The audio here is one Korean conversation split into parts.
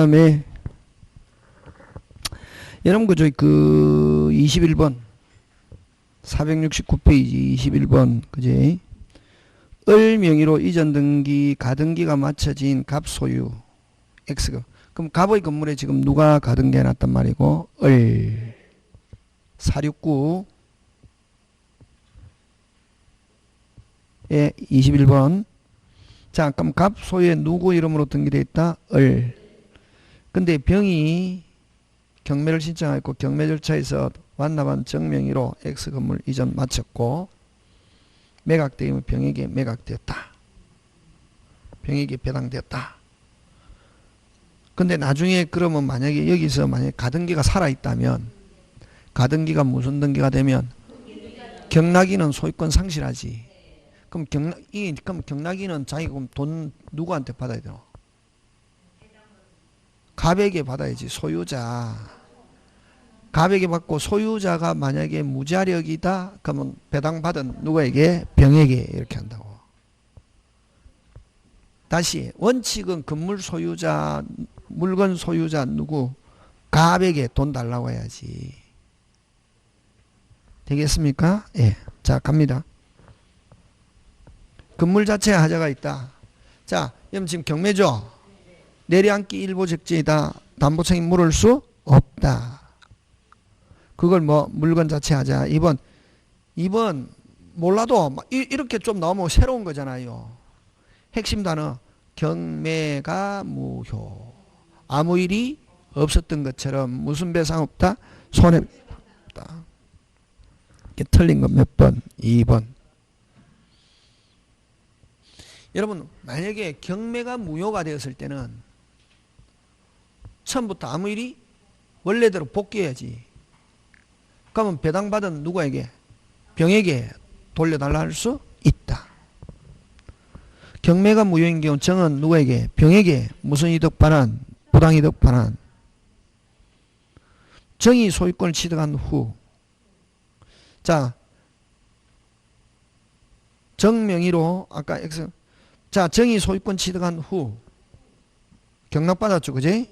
다음에 여러분 그저 그 21번 469페이지 21번 그지? 을 명의로 이전 등기 가등기가 맞춰진 갑 소유 X가 그럼 갑의 건물에 지금 누가 가등기 해놨단 말이고 을 469 예, 21번. 자, 그럼 갑 소유에 누구 이름으로 등기되어 있다? 을. 근데 병이 경매를 신청했고 경매 절차에서 완납한 정명의로 X 건물 이전 마쳤고 매각되면 병에게 매각되었다. 병에게 배당되었다. 근데 나중에 그러면 만약에 여기서 만약에 가등기가 살아있다면 가등기가 무슨 등기가 되면 경락인은 소유권 상실하지. 그럼 경락인은 자기가 돈 누구한테 받아야 되노? 갑에게 받아야지. 소유자. 갑에게 받고 소유자가 만약에 무자력이다 그러면 배당받은 누구에게? 병에게 이렇게 한다고. 다시 원칙은 건물 소유자 물건 소유자 누구? 갑에게 돈 달라고 해야지. 되겠습니까? 예. 자 갑니다. 건물 자체에 하자가 있다. 자, 그럼 지금 경매죠? 내려앉기 일부 적재이다. 담보 책임 물을 수 없다. 그걸 뭐 물건 자체 하자. 2번 몰라도 이렇게 좀 나오면 새로운 거잖아요. 핵심 단어 경매가 무효. 아무 일이 없었던 것처럼 무슨 배상 없다? 손해 없다. 이게 틀린 거 몇 번? 2번. 여러분 만약에 경매가 무효가 되었을 때는 처음부터 아무 일이 원래대로 복귀해야지. 그러면 배당받은 누구에게? 병에게 돌려달라 할 수 있다. 경매가 무효인 경우 정은 누구에게? 병에게 무슨 이득 반환? 부당이득 반환. 정이 소유권을 취득한 후 자 정명의로 아까 X 자, 정의 소유권 취득한 후 경락받았죠. 그지?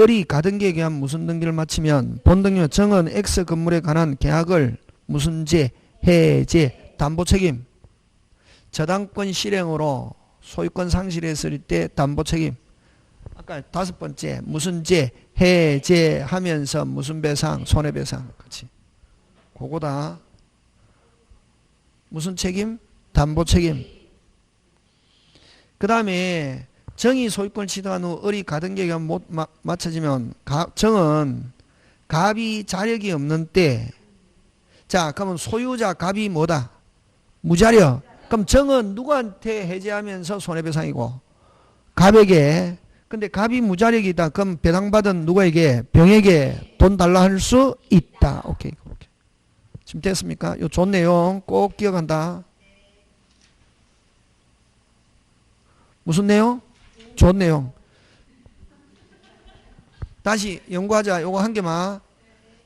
을이 가등기에 의한 무슨 등기를 마치면 본등기와 정은 X 건물에 관한 계약을 무슨 제, 해제, 담보 책임, 저당권 실행으로 소유권 상실했을 때 담보 책임. 아까 5번째 무슨 제, 해제 하면서 무슨 배상, 손해배상. 그렇지. 그거다. 무슨 책임? 담보 책임. 그 다음에 정의 소유권을 취득한 후 을이 가등기에 못 맞춰지면 정은 갑이 자력이 없는 때 자 그러면 소유자 갑이 뭐다? 무자력. 그럼 정은 누구한테 해제하면서 손해배상이고? 갑에게. 근데 갑이 무자력이다. 그럼 배당받은 누구에게? 병에게 돈 달라 할 수 있다. 오케이. 지금 됐습니까? 요 좋은 내용 꼭 기억한다. 무슨 내용? 좋은 내용. 다시 연구하자. 요거 한 개만.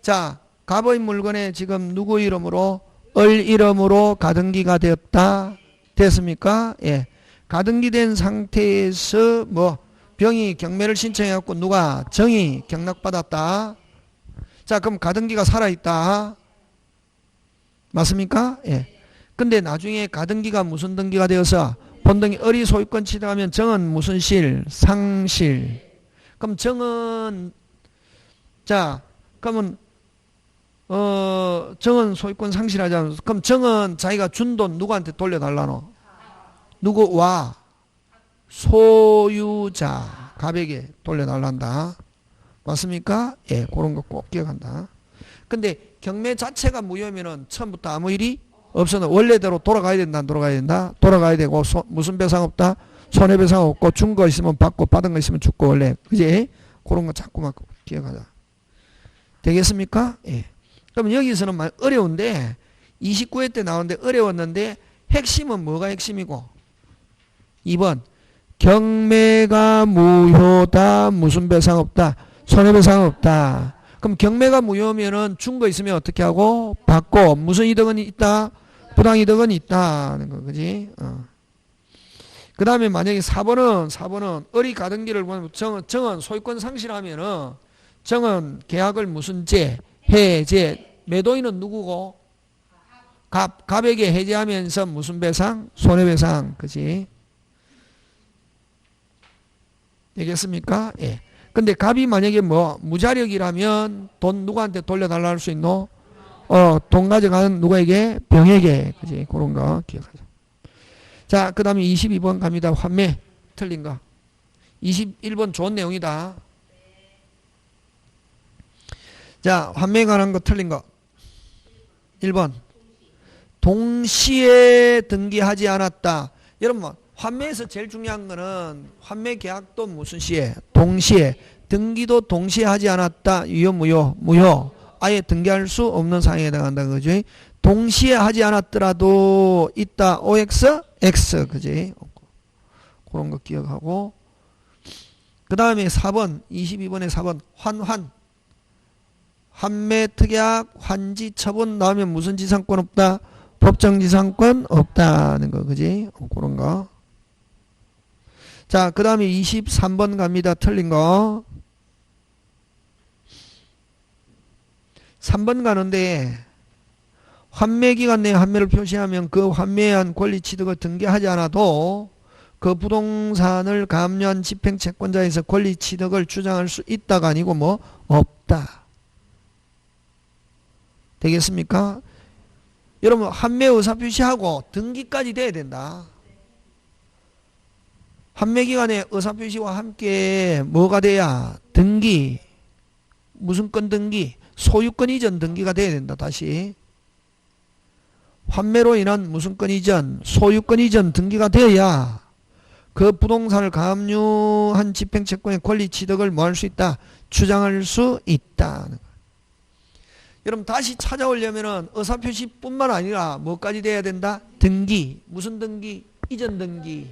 자, 갑의 물건에 지금 누구 이름으로? 을 이름으로 가등기가 되었다. 됐습니까? 예. 가등기 된 상태에서 뭐 병이 경매를 신청해갖고 누가? 정이 경락받았다. 자, 그럼 가등기가 살아있다. 맞습니까? 예. 근데 나중에 가등기가 무슨 등기가 되어서 본등기 을이 소유권 취득하면 정은 무슨 실? 상실. 그럼 정은 자 그러면 정은 소유권 상실하잖아. 그럼 정은 자기가 준 돈 누구한테 돌려달라노? 누구와? 소유자 갑에게 돌려달란다. 맞습니까? 예, 그런 거 꼭 기억한다. 근데 경매 자체가 무효면은 처음부터 아무 일이 없어도 원래대로 돌아가야 된다. 안 돌아가야 된다. 돌아가야 되고 무슨 배상 없다. 손해배상 없고 준 거 있으면 받고 받은 거 있으면 죽고 원래 그지? 그런 거 자꾸만 기억하자. 되겠습니까? 예. 그럼 여기서는 어려운데 29회 때 나오는데 어려웠는데 핵심은 뭐가 핵심이고? 2번 경매가 무효다. 무슨 배상 없다. 손해배상 없다. 그럼 경매가 무효면은 준 거 있으면 어떻게 하고? 받고 무슨 이득은 있다? 부당이득은 있다는 거 그지? 그 다음에 만약에 4번은 을이 가등기를 보면 정은 소유권 상실하면은 정은 계약을 무슨 제, 해제, 매도인은 누구고? 갑에게 해제하면서 무슨 배상? 손해배상. 그지? 되겠습니까? 예. 근데 갑이 만약에 뭐 무자력이라면 돈 누구한테 돌려달라 할 수 있노? 돈 가져가는 누구에게? 병에게. 그지? 그런 거 기억하자. 자, 그 다음에 22번 갑니다. 환매. 틀린 거. 21번 좋은 내용이다. 자, 환매에 관한 거 틀린 거. 1번. 동시에 등기하지 않았다. 여러분, 환매에서 제일 중요한 거는 환매 계약도 무슨 시에? 동시에. 등기도 동시에 하지 않았다. 유효, 무효? 무효. 아예 등기할 수 없는 상황에 해당한다. 그지? 동시에 하지 않았더라도 있다. OX? X. 그지? 그런 거 기억하고. 그 다음에 4번. 22번에 4번. 환매 특약 환지 처분 나오면 무슨 지상권 없다? 법정 지상권 없다는 거. 그지? 그런 거. 자, 그 다음에 23번 갑니다. 틀린 거. 3번 가는데 환매기간 내에 환매를 표시하면 그 환매한 권리 취득을 등기하지 않아도 그 부동산을 감유한 집행채권자에서 권리 취득을 주장할 수 있다가 아니고 뭐 없다. 되겠습니까? 여러분 환매 의사 표시하고 등기까지 돼야 된다. 환매기간에 의사 표시와 함께 뭐가 돼야? 등기. 무슨 건 등기? 소유권 이전 등기가 돼야 된다. 다시. 환매로 인한 무슨 건 이전? 소유권 이전 등기가 되어야 그 부동산을 감유한 집행채권의 권리 취득을 뭐 할 수 있다? 주장할 수 있다. 여러분 다시 찾아오려면은 의사표시뿐만 아니라 뭐까지 돼야 된다? 등기. 무슨 등기? 이전 등기.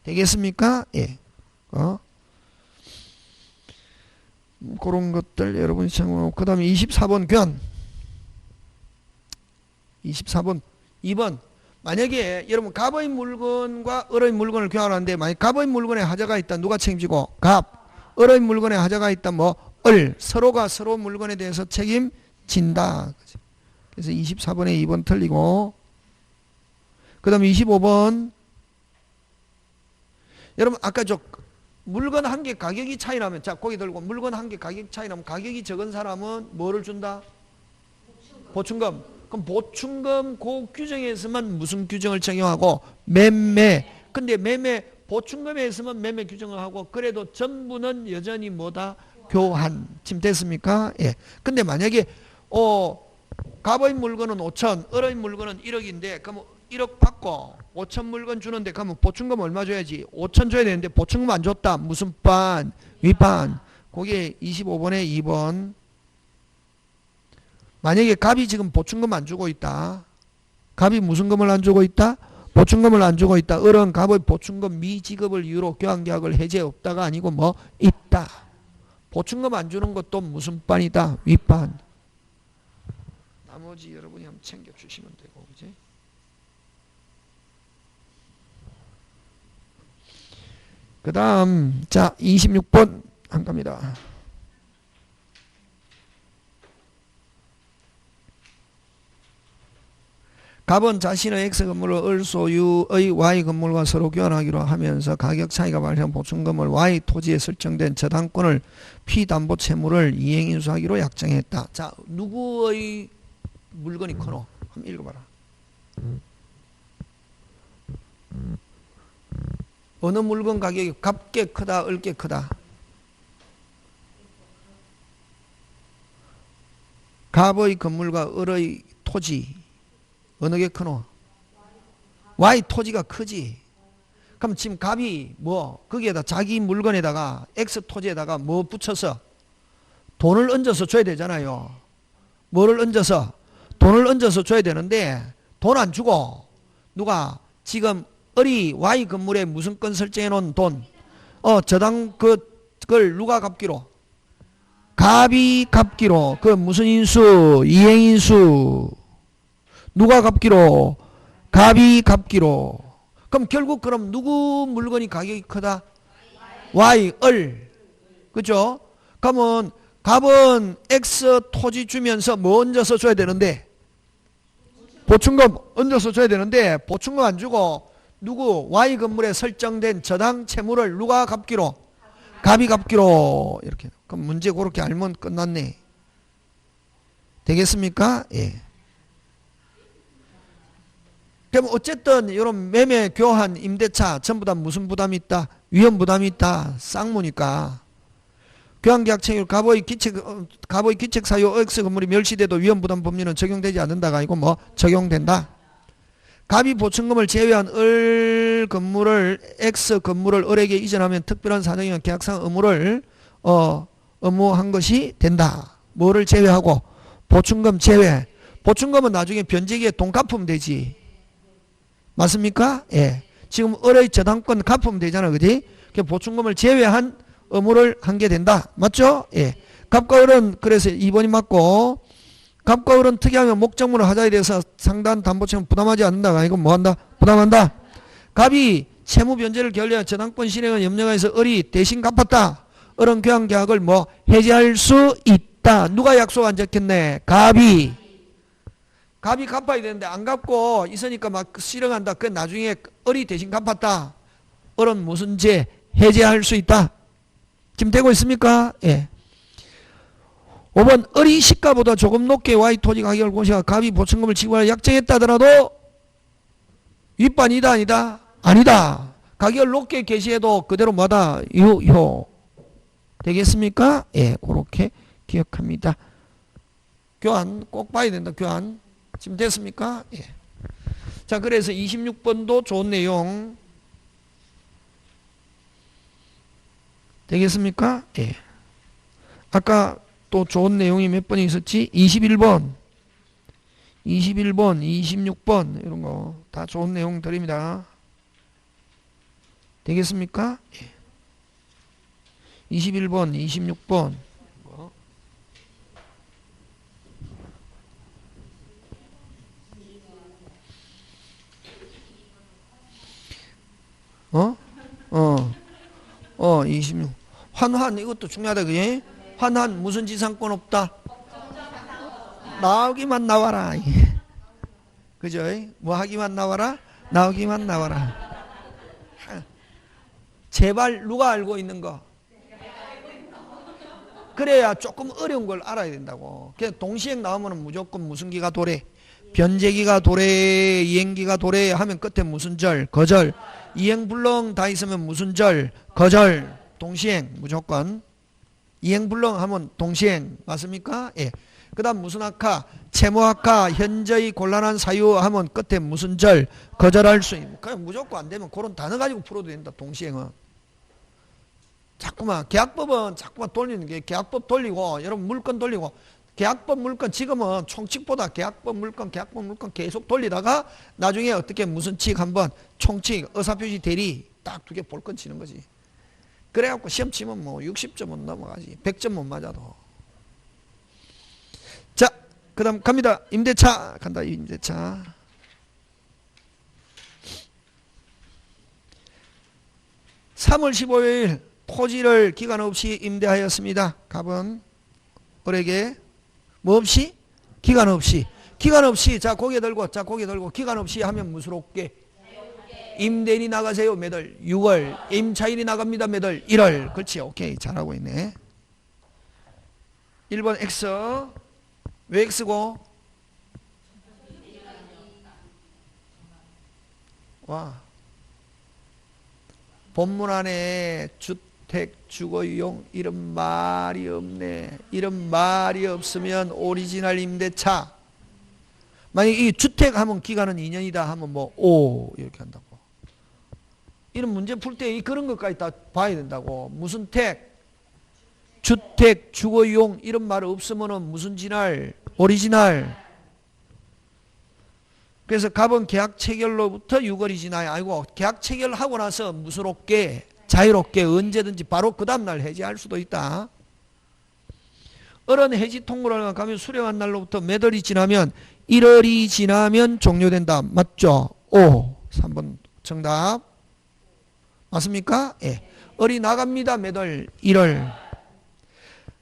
되겠습니까? 예. 그런 것들 여러분이 참고. 그 다음에 24번 견. 24번 2번. 만약에 여러분 갑의 물건과 을의 물건을 교환하는데 만약 갑의 물건에 하자가 있다. 누가 책임지고? 갑. 을의 물건에 하자가 있다. 뭐? 을. 서로가 서로 물건에 대해서 책임진다. 그래서 24번에 2번 틀리고. 그 다음에 25번. 여러분 아까 저 물건 한 개 가격이 차이 나면, 자 고기 들고 물건 한 개 가격 차이 나면 가격이 적은 사람은 뭐를 준다? 보충금. 그럼 보충금 그 규정에서만 무슨 규정을 적용하고? 매매. 근데 매매 보충금에 있으면 매매 규정을 하고, 그래도 전부는 여전히 뭐다? 교환. 지금 됐습니까? 예. 근데 만약에 갑의 물건은 5천, 을의 물건은 1억인데 그럼 1억 받고 5천 물건 주는데 그러면 보충금 얼마 줘야지? 5천 줘야 되는데 보충금 안 줬다. 무슨 반? 위반. 그게 25번에 2번. 만약에 갑이 지금 보충금 안 주고 있다. 갑이 무슨 금을 안 주고 있다? 보충금을 안 주고 있다. 을은 갑의 보충금 미지급을 이유로 교환계약을 해제 없다가 아니고 뭐 있다. 보충금 안 주는 것도 무슨 반이다? 윗반. 나머지 여러분이 한번 챙겨주시면 되고, 그지? 그 다음, 자, 26번 한 겁니다. 갑은 자신의 X 건물을 을 소유의 Y 건물과 서로 교환하기로 하면서 가격 차이가 발생한 보충금을 Y 토지에 설정된 저당권을 피담보 채무를 이행인수하기로 약정했다. 자, 누구의 물건이 크노? 한번 읽어봐라. 어느 물건 가격이 갑게 크다, 을게 크다? 갑의 건물과 을의 토지 어느 게 크노? Y 토지가 크지. 그럼 지금 갑이 뭐 거기에다 자기 물건에다가 X 토지에다가 뭐 붙여서 돈을 얹어서 줘야 되잖아요. 뭐를 얹어서? 돈을 얹어서 줘야 되는데 돈 안 주고 누가 지금 을이 Y 건물에 무슨 건 설정해 놓은 돈 저당 그걸 누가 갚기로? 갑이 갚기로. 그 무슨 인수? 이행인수. 누가 갚기로? 갑이 갚기로. 그럼 결국 그럼 누구 물건이 가격이 크다? Y, 을. 그죠? 그러면 갑은 X 토지 주면서 뭐 얹어서 줘야 되는데? 보충금 얹어서 줘야 되는데 보충금 안 주고 누구 Y 건물에 설정된 저당 채무를 누가 갚기로? 갑이 갚기로. 이렇게. 그럼 문제 그렇게 알면 끝났네. 되겠습니까? 예. 그럼 어쨌든 이런 매매, 교환, 임대차 전부 다 무슨 부담이 있다? 위험 부담이 있다. 쌍무니까. 교환계약 체결 갑의 기책 사유 X 건물이 멸시돼도 위험 부담 법률은 적용되지 않는다가 아니고 뭐 적용된다. 갑이 보충금을 제외한 을 건물을 X 건물을 을에게 이전하면 특별한 사정이나 계약상 의무를 의무한 것이 된다. 뭐를 제외하고? 보충금 제외. 보충금은 나중에 변제기에 돈 갚으면 되지. 맞습니까? 예. 지금 을의 저당권 갚으면 되잖아. 그지? 보충금을 제외한 의무를 한 게 된다. 맞죠? 예. 갑과 을은 그래서 2번이 맞고, 갑과 을은 특이하면 목적물을 하자에 대해서 상단 담보채무 부담하지 않는다가 아니고 뭐 한다? 부담한다. 갑이 채무 변제를 결례한 저당권 실행을 염려해서 을이 대신 갚았다. 을은 교환계약을 뭐 해지할 수 있다. 누가 약속 안 지켰네? 갑이 갚아야 되는데 안 갚고 있으니까 막 실행한다. 그 나중에 을이 대신 갚았다. 을은 무슨 죄? 해제할 수 있다. 지금 되고 있습니까? 예. 5번 을이 시가보다 조금 높게 Y 토지 가격을 공시하고 갑이 보충금을 지급하여 약정했다더라도 윗반이다 아니다? 아니다. 가격을 높게 게시해도 그대로 뭐다? 유효. 되겠습니까? 예, 그렇게 기억합니다. 교환 꼭 봐야 된다. 교환. 지금 됐습니까? 예. 자, 그래서 26번도 좋은 내용 되겠습니까? 예. 아까 또 좋은 내용이 몇 번이 있었지? 21번, 26번 이런 거 다 좋은 내용들입니다. 되겠습니까? 예. 21번, 26번 어? 26. 환환 이것도 중요하다. 그지? 환환 무슨 지상권 없다? 나오기만 나와라. 그죠? 뭐 하기만 나와라? 나오기만 나와라. 제발 누가 알고 있는 거? 그래야 조금 어려운 걸 알아야 된다고. 그냥 동시행 나오면 무조건 무슨 기가 도래? 변제기가 도래, 이행기가 도래 하면 끝에 무슨 절? 거절. 이행불능 다 있으면 무슨 절? 거절. 동시행 무조건. 이행불능 하면 동시행. 맞습니까? 예. 그 다음 무슨 학하? 채무학하 현저히 곤란한 사유 하면 끝에 무슨 절? 거절할 수 있는. 그냥 무조건 안 되면 그런 단어 가지고 풀어도 된다. 동시행은. 자꾸만 계약법은 자꾸만 돌리는 게 계약법 돌리고 여러분 물건 돌리고 계약법 물건 지금은 총칙보다 계약법 물건 계속 돌리다가 나중에 어떻게 무슨 칙 한번 총칙 의사표시 대리 딱 두 개 볼건 치는 거지. 그래갖고 시험 치면 뭐 60점은 넘어가지. 100점 못 맞아도. 자, 그 다음 갑니다. 임대차 간다. 임대차. (3월 15일) 토지를 기간 없이 임대하였습니다. 갑은 을에게 뭐 없이? 기간 없이. 기간 없이. 자, 고개 들고 기간 없이 하면 무수롭게 임대인이 나가세요. 몇 월? 6월. 임차인이 나갑니다. 몇 월? 1월. 그렇지. 오케이. 잘하고 있네. 1번 X. 왜 X고? 와. 본문 안에 주택, 주거용 이런 말이 없네. 이런 말이 없으면 오리지널 임대차. 만약 이 주택 하면 기간은 2년이다 하면 뭐 오 이렇게 한다고. 이런 문제 풀 때 그런 것까지 다 봐야 된다고. 무슨 택, 주택, 주거용 이런 말 없으면은 무슨 진할? 오리지널. 그래서 갑은 계약 체결로부터 6월이 지나야 아니고 계약 체결하고 나서 무수롭게 자유롭게 언제든지 바로 그 다음날 해지할 수도 있다. 을은 해지 통보를 가면 수령한 날로부터 몇 월이 지나면 1월이 지나면 종료된다. 맞죠? 3번 정답. 맞습니까? 예. 을이 나갑니다. 몇월? 1월.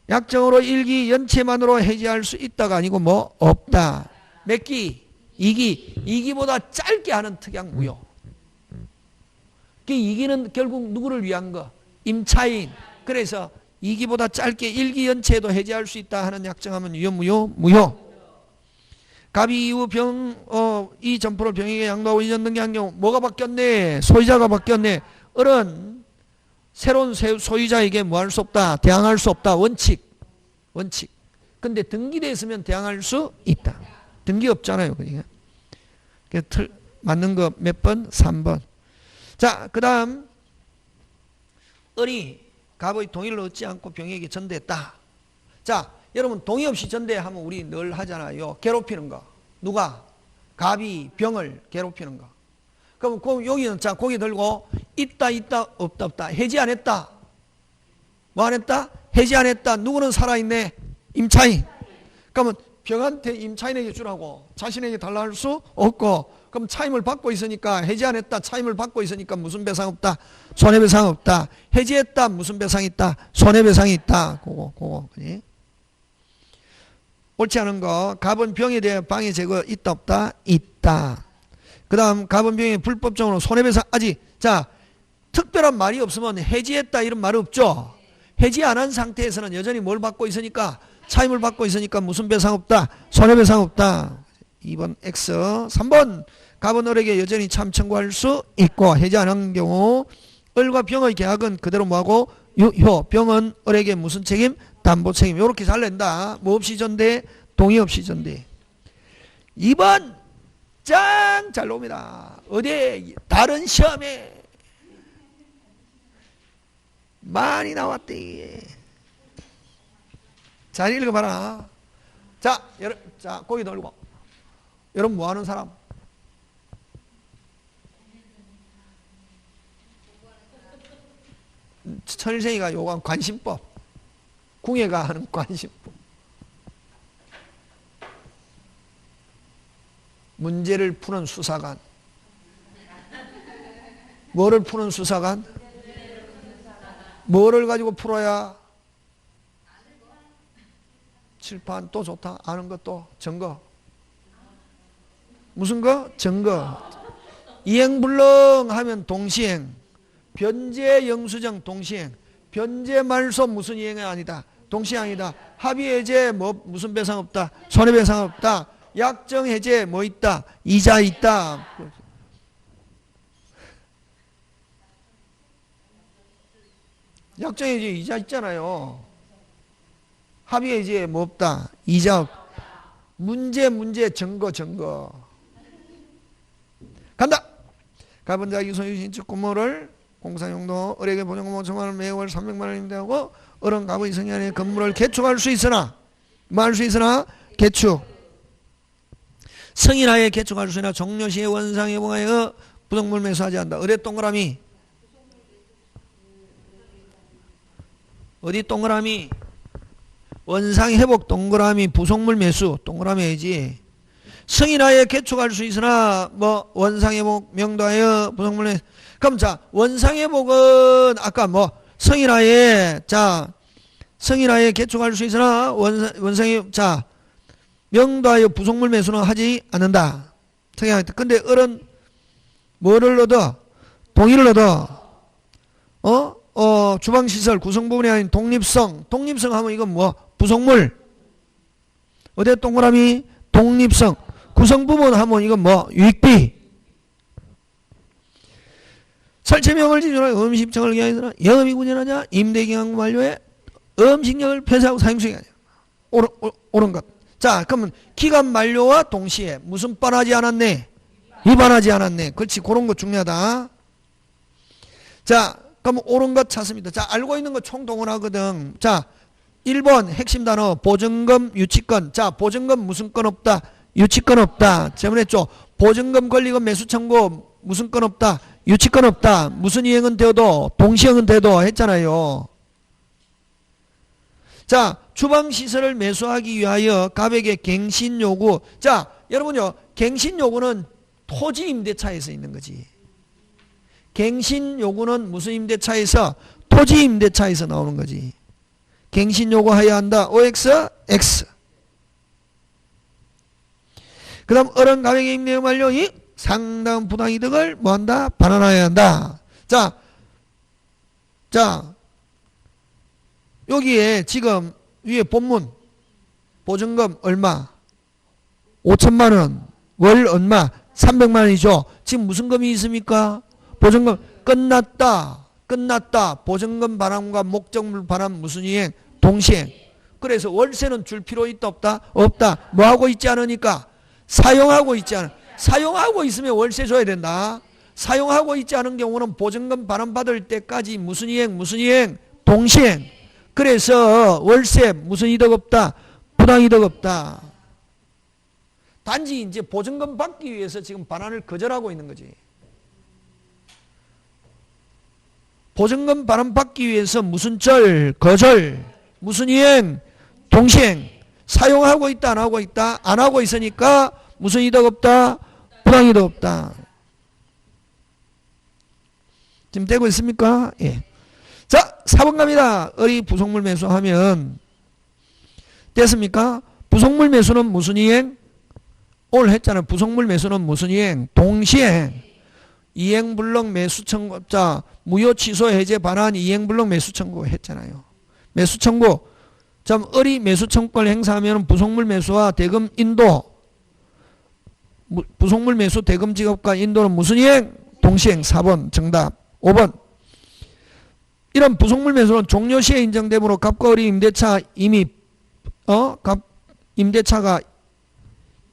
약정으로 일기 연체만으로 해지할 수 있다가 아니고 뭐? 없다. 몇 기? 2기. 2기보다 짧게 하는 특약 무효. 그 2기는 결국 누구를 위한 거? 임차인. 그래서 2기보다 짧게 1기 연체에도 해지할 수 있다 하는 약정하면 유효, 무효? 무효. 갑이 이후 이 점포를 병에게 양도하고 이전 등기한 경우 뭐가 바뀌었네? 소유자가 바뀌었네. 을은 새로운 소유자에게 뭐 할 수 없다? 대항할 수 없다. 원칙. 근데 등기돼 있으면 대항할 수 있다. 등기 없잖아요. 그러니까. 맞는 거 몇 번? 3번. 자, 그 다음 을이 갑의 동의를 얻지 않고 병에게 전대했다. 자, 여러분 동의 없이 전대하면 우리 늘 하잖아요. 괴롭히는 거. 누가? 갑이 병을 괴롭히는 거. 그럼 여기는 자 고개 들고 있다 없다 해지 안 했다. 뭐 안 했다? 해지 안 했다. 누구는 살아있네? 임차인. 그러면 병한테 임차인에게 주라고 자신에게 달라 할 수 없고, 그럼 차임을 받고 있으니까 해지 안 했다. 차임을 받고 있으니까 무슨 배상 없다? 손해배상 없다. 해지했다. 무슨 배상 있다? 손해배상이 있다. 그거. 그지? 옳지 않은 거. 갑은 병에 대해 방해 제거 있다 없다? 있다. 그 다음 갑은 병에 불법적으로 손해배상 아직. 자, 특별한 말이 없으면 해지했다 이런 말이 없죠. 해지 안 한 상태에서는 여전히 뭘 받고 있으니까? 차임을 받고 있으니까 무슨 배상 없다? 손해배상 없다. 2번 X. 3번 갑은 을에게 여전히 참 청구할 수 있고 해지 안 한 경우 을과 병의 계약은 그대로 뭐하고? 유효. 병은 을에게 무슨 책임? 담보 책임. 이렇게 잘 낸다. 뭐 없이 전대? 동의 없이 전대. 2번 짱 잘 나옵니다. 어디 다른 시험에 많이 나왔대. 잘 읽어봐라. 자, 고개 돌고. 여러분 뭐 하는 사람? 천일생이가 요구한 관심법. 궁예가 하는 관심법. 문제를 푸는 수사관. 뭐를 푸는 수사관? 뭐를 가지고 풀어야? 칠판 또 좋다. 아는 것도 증거. 무슨 거? 증거. 이행불능 하면 동시행. 변제 영수증 동시행. 변제 말소 무슨 이행이 아니다. 동시행이다. 합의해제 뭐 무슨 배상 없다. 손해배상 없다. 약정해제 뭐 있다. 이자 있다. 약정해제 이자 있잖아요. 합의해제 뭐 없다. 이자 문제 증거 간다. 갑은 자기 소유 신축 건물을 공사용도 을에게 보증금 5천만 원 매월 300만 원인데 하고 을은 갑의 승인 안에 건물을 개축할 수 있으나 뭐 할 수 있으나 개축 승인하에 개축할 수 있으나 종료시에 원상회복하여 부속물 매수하지 않는다. 어디 동그라미? 어디 동그라미? 원상회복 동그라미 부속물 매수 동그라미 해야지. 승인하에 개축할 수 있으나 뭐 원상회복 명도하여 부속물 매수. 그럼 자 원상회복은 아까 뭐 승인하에 개축할 수 있으나 원상회복 자 명도하여 부속물 매수는 하지 않는다. 특이하게. 근데 을은 뭐를 얻어? 동의를 얻어. 주방시설 구성부분이 아닌 독립성 하면 이건 뭐? 부속물. 어디 동그라미? 독립성. 구성부분 하면 이건 뭐? 유익비. 설치명을 지정하여 음식청을 기하여서는 영업이 운영하냐 임대기간 만료에 음식력을 폐쇄하고 사용수행이 아니야. 옳은 것. 자, 그러면 기간 만료와 동시에 무슨 뻔하지 않았네? 위반하지 않았네. 그렇지. 그런 거 중요하다. 자, 그럼 옳은 것 찾습니다. 자, 알고 있는 거 총동원하거든. 자, 1번 핵심 단어 보증금 유치권. 자, 보증금 무슨 건 없다? 유치권 없다. 저번했죠. 보증금 권리금 매수 청구 무슨 건 없다? 유치권 없다. 무슨 이행은 되어도 동시행은 돼도 했잖아요. 자, 주방시설을 매수하기 위하여 갑에게 갱신 요구. 자, 여러분요. 갱신 요구는 토지 임대차에서 있는 거지. 갱신 요구는 무슨 임대차에서? 토지 임대차에서 나오는 거지. 갱신 요구해야 한다. OX, X. 그 다음 어른 가액의 임대금 완료 이익 상당 부당이득을 뭐한다? 반환해야 한다. 자 여기에 지금 위에 본문 보증금 얼마? 5천만원. 월 얼마? 300만원이죠. 지금 무슨 금이 있습니까? 보증금 끝났다. 보증금 반환과 목적물 반환 무슨 이행? 동시행. 그래서 월세는 줄 필요 있다 없다? 없다. 뭐 하고 있지 않으니까? 사용하고 있지 않아. 사용하고 있으면 월세 줘야 된다. 사용하고 있지 않은 경우는 보증금 반환받을 때까지 무슨 이행? 동시행. 그래서 월세 무슨 이득 없다? 부당이득 없다. 단지 이제 보증금 받기 위해서 지금 반환을 거절하고 있는 거지. 보증금 반환 받기 위해서 무슨 거절, 무슨 이행? 동시행. 사용하고 있다, 안 하고 있다? 안 하고 있으니까 무슨 이득 없다? 부당이득 없다. 지금 되고 있습니까? 예. 자, 4번 갑니다. 어리 부속물 매수하면 됐습니까? 부속물 매수는 무슨 이행? 오늘 했잖아요. 부속물 매수는 무슨 이행? 동시행. 이행불능 매수 청구. 자, 무효 취소 해제 반환 이행불능 매수 청구 했잖아요. 매수 청구. 자, 어리 매수 청구권을 행사하면 부속물 매수와 대금 인도. 부속물 매수 대금 지급과 인도는 무슨 이행? 동시행. 4번 정답. 5번. 이런 부속물 매수는 종료 시에 인정되므로 갑과 을이 임대차 이미 임대차가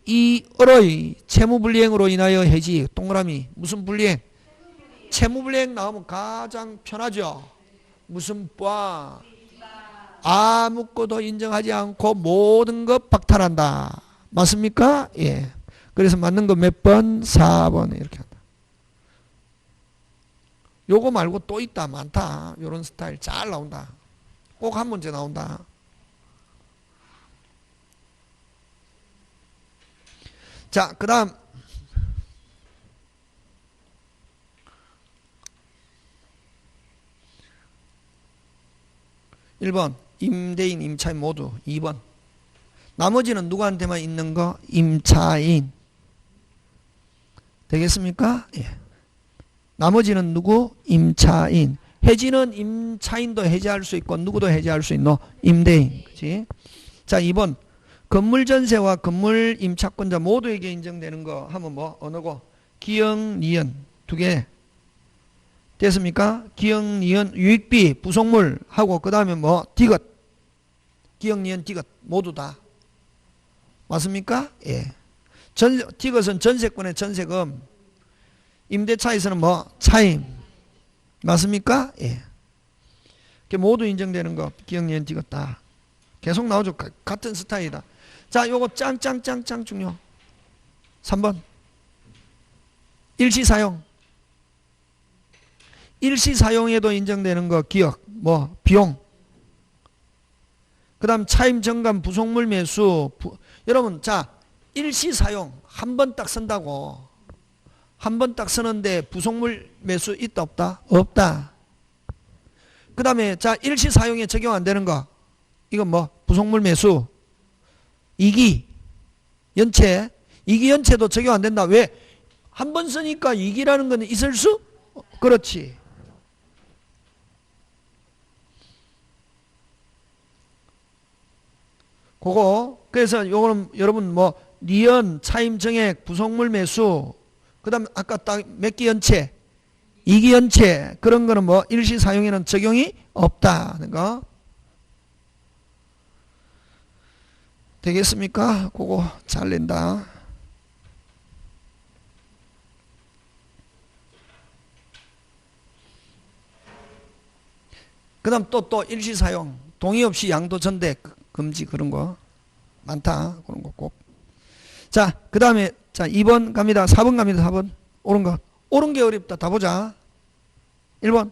이 을의 채무불이행으로 인하여 해지. 동그라미. 무슨 불이행? 채무불이행 나오면 가장 편하죠. 무슨 빠? 아무것도 인정하지 않고 모든 것 박탈한다. 맞습니까? 예. 그래서 맞는 거 몇 번? 4번 이렇게 한다. 요거 말고 또 있다. 많다. 요런 스타일 잘 나온다. 꼭 한 문제 나온다. 자, 그 다음 1번 임대인, 임차인 모두. 2번 나머지는 누구한테만 있는 거? 임차인. 되겠습니까? 예. 나머지는 누구? 임차인. 해지는 임차인도 해지할 수 있고 누구도 해지할 수 있노? 임대인. 그치? 자, 2번 건물 전세와 건물 임차권자 모두에게 인정되는 거 하면 뭐? 어느 거? 기역, 니은 두 개. 됐습니까? 기역, 니은, 유익비, 부속물 하고 그 다음에 뭐? 디귿. 기역, 니은, 디귿 모두 다. 맞습니까? 예. 디귿은 전세권의 전세금. 임대차에서는 뭐? 차임. 맞습니까? 예. 모두 인정되는 거. 기역, 니은, 디귿 다. 계속 나오죠. 같은 스타일이다. 자, 요거 짱 중요. 3번. 일시사용. 일시사용에도 인정되는 거 기억. 뭐? 비용. 그 다음 차임 정감 부속물 매수. 여러분, 자, 일시사용. 한 번 딱 쓴다고. 한 번 딱 쓰는데 부속물 매수 있다 없다? 없다. 그 다음에 자, 일시사용에 적용 안 되는 거. 이건 뭐? 부속물 매수. 이기. 연체. 이기 연체도 적용 안 된다. 왜? 한 번 쓰니까 이기라는 건 있을 수? 그렇지. 그거. 그래서 요거는 여러분 뭐 니은, 차임 정액, 부속물 매수. 그 다음 아까 딱 몇 기 연체? 이기 연체. 그런 거는 뭐 일시사용에는 적용이 없다는 거. 되겠습니까? 그거 잘 낸다. 그 다음 또 일시사용. 동의 없이 양도 전대 금지 그런 거. 많다. 그런 거 꼭. 자, 그 다음에 자 2번 갑니다. 4번 갑니다. 4번. 옳은 거. 옳은 게 어렵다. 다 보자. 1번.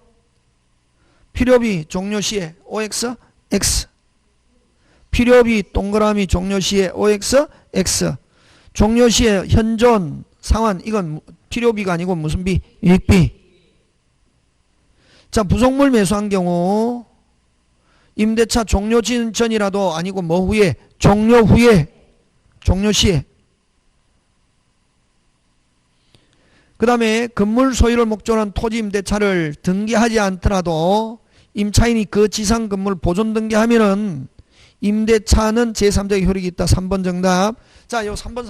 필요비 종료 시에 OX, X. 필요비 동그라미 종료 시에 OX, X. 종료 시에 현존 상환. 이건 필요비가 아니고 무슨 비? 유익비. 자, 부속물 매수한 경우 임대차 종료 전이라도 아니고 뭐 후에? 종료 후에, 종료 시에. 그 다음에 건물 소유를 목적으로 한 토지 임대차를 등기하지 않더라도 임차인이 그 지상 건물 보존 등기하면은 임대차는 제3자의 효력이 있다. 3번 정답. 자, 요 3번.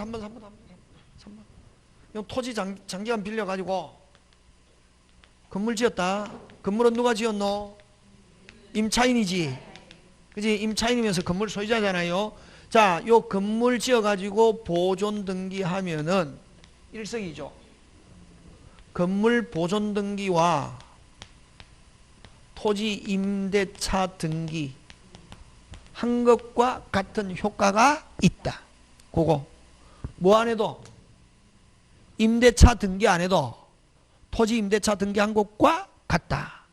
요 토지 장기간 빌려가지고 건물 지었다. 건물은 누가 지었노? 임차인이지. 그지? 임차인이면서 건물 소유자잖아요. 자, 요 건물 지어가지고 보존 등기하면은 일석이조. 건물 보존 등기와 토지 임대차 등기 한 것과 같은 효과가 있다. 그거 뭐 안 해도 임대차 등기 안 해도 토지 임대차 등기한 것과 같다.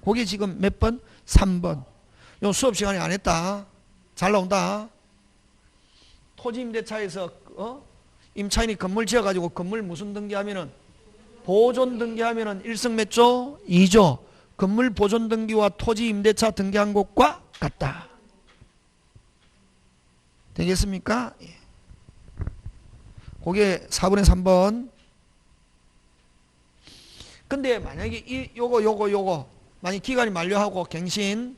그게 지금 몇 번? 3번. 요 수업 시간에 안 했다. 잘 나온다. 토지 임대차에서 임차인이 건물 지어가지고 건물 무슨 등기하면은 보존 등기하면은 1석 몇 조? 2조. 건물 보존 등기와 토지 임대차 등기한 것과 같다. 되겠습니까? 예. 그게 4번에 3번. 근데 만약에 요거 만약 기간이 만료하고 갱신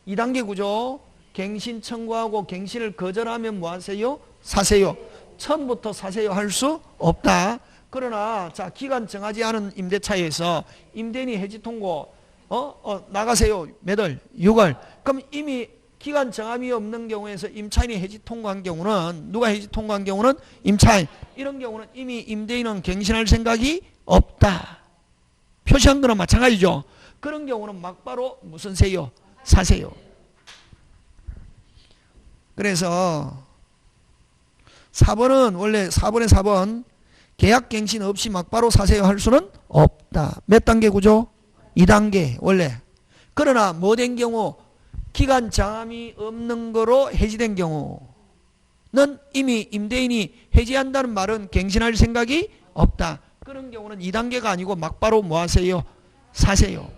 2단계 구조 갱신 청구하고 갱신을 거절하면 뭐 하세요? 사세요. 처음부터 사세요 할 수 없다. 그러나 자, 기간 정하지 않은 임대차에서 임대인이 해지 통고 나가세요. 몇 월? 6월. 그럼 이미 기간 정함이 없는 경우에서 임차인이 해지 통고한 경우는 누가 해지 통고한 경우는 임차인. 이런 경우는 이미 임대인은 갱신할 생각이 없다. 표시한 거나 마찬가지죠. 그런 경우는 막바로 무슨 세요? 사세요. 그래서 4번은 원래 4번에 4번 계약 갱신 없이 막바로 사세요 할 수는 없다. 몇 단계 구조? 2단계 원래. 그러나 뭐 된 경우 기간 정함이 없는 거로 해지된 경우는 이미 임대인이 해지한다는 말은 갱신할 생각이 없다. 그런 경우는 2단계가 아니고 막바로 뭐 하세요? 사세요.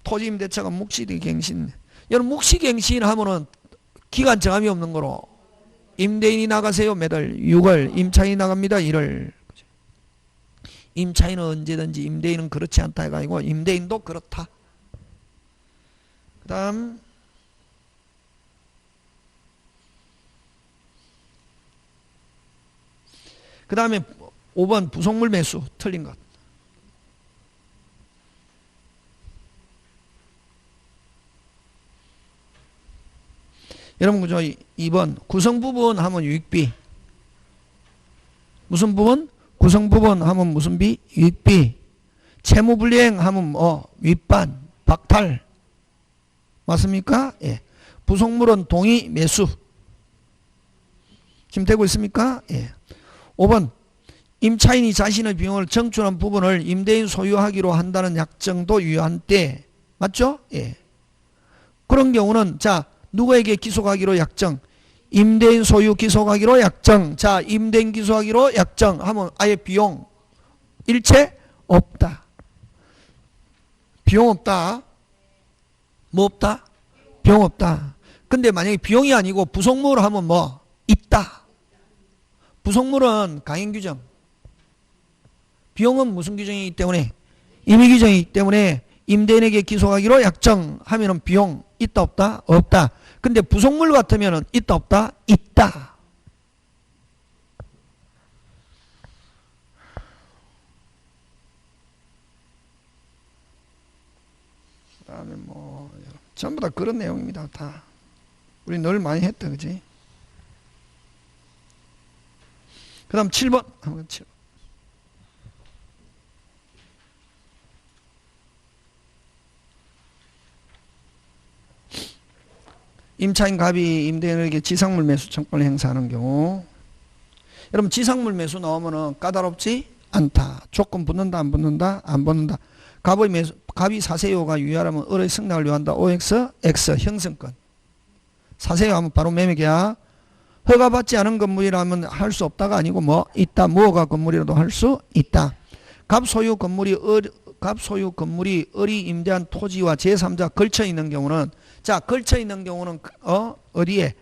토지 임대차가 묵시갱신. 여러분 묵시갱신 하면은 기간 정함이 없는 거로 임대인이 나가세요. 몇 월? 6월. 임차인이 나갑니다. 1월. 임차인은 언제든지 임대인은 그렇지 않다 해가지고 임대인도 그렇다. 그 다음 그 다음에 5번 부속물 매수 틀린 것. 여러분 그죠? 2번 구성부분 하면 유익비. 무슨 부분? 구성부분 하면 무슨 비? 유익비. 채무불이행 하면 뭐 윗반, 박탈. 맞습니까? 예. 부속물은 동의, 매수. 지금 되고 있습니까? 예. 5번 임차인이 자신의 비용을 정출한 부분을 임대인 소유하기로 한다는 약정도 유효한 때. 맞죠? 예. 그런 경우는 자 누구에게 기속하기로 약정? 임대인 소유 기속하기로 약정. 자, 임대인 기속하기로 약정 하면 아예 비용 일체 없다. 비용 없다. 뭐 없다? 비용 없다. 근데 만약에 비용이 아니고 부속물 하면 뭐 있다. 부속물은 강행 규정. 비용은 무슨 규정이기 때문에? 임의 규정이기 때문에 임대인에게 기속하기로 약정하면은 비용 있다 없다? 없다. 근데 부속물 같으면은 있다 없다? 있다. 그다음에 뭐 전부 다 그런 내용입니다. 다 우리 늘 많이 했다, 그지? 그다음 7번 한번 7번. 임차인 갑이 임대인에게 지상물 매수 청구권을 행사하는 경우. 여러분 지상물 매수 나오면은 까다롭지 않다. 조건 붙는다 안 붙는다? 안 붙는다. 갑의 매수, 갑이 사세요가 유효하면 을의 승낙을 요한다. OX, X 형성권. 사세요 하면 바로 매매계약. 허가받지 않은 건물이라면 할 수 없다가 아니고 뭐 있다. 무허가 건물이라도 할 수 있다. 갑 소유 건물이 갑 소유 건물이 을이 임대한 토지와 제3자 걸쳐 있는 경우는, 자, 걸쳐 있는 경우는 어디에?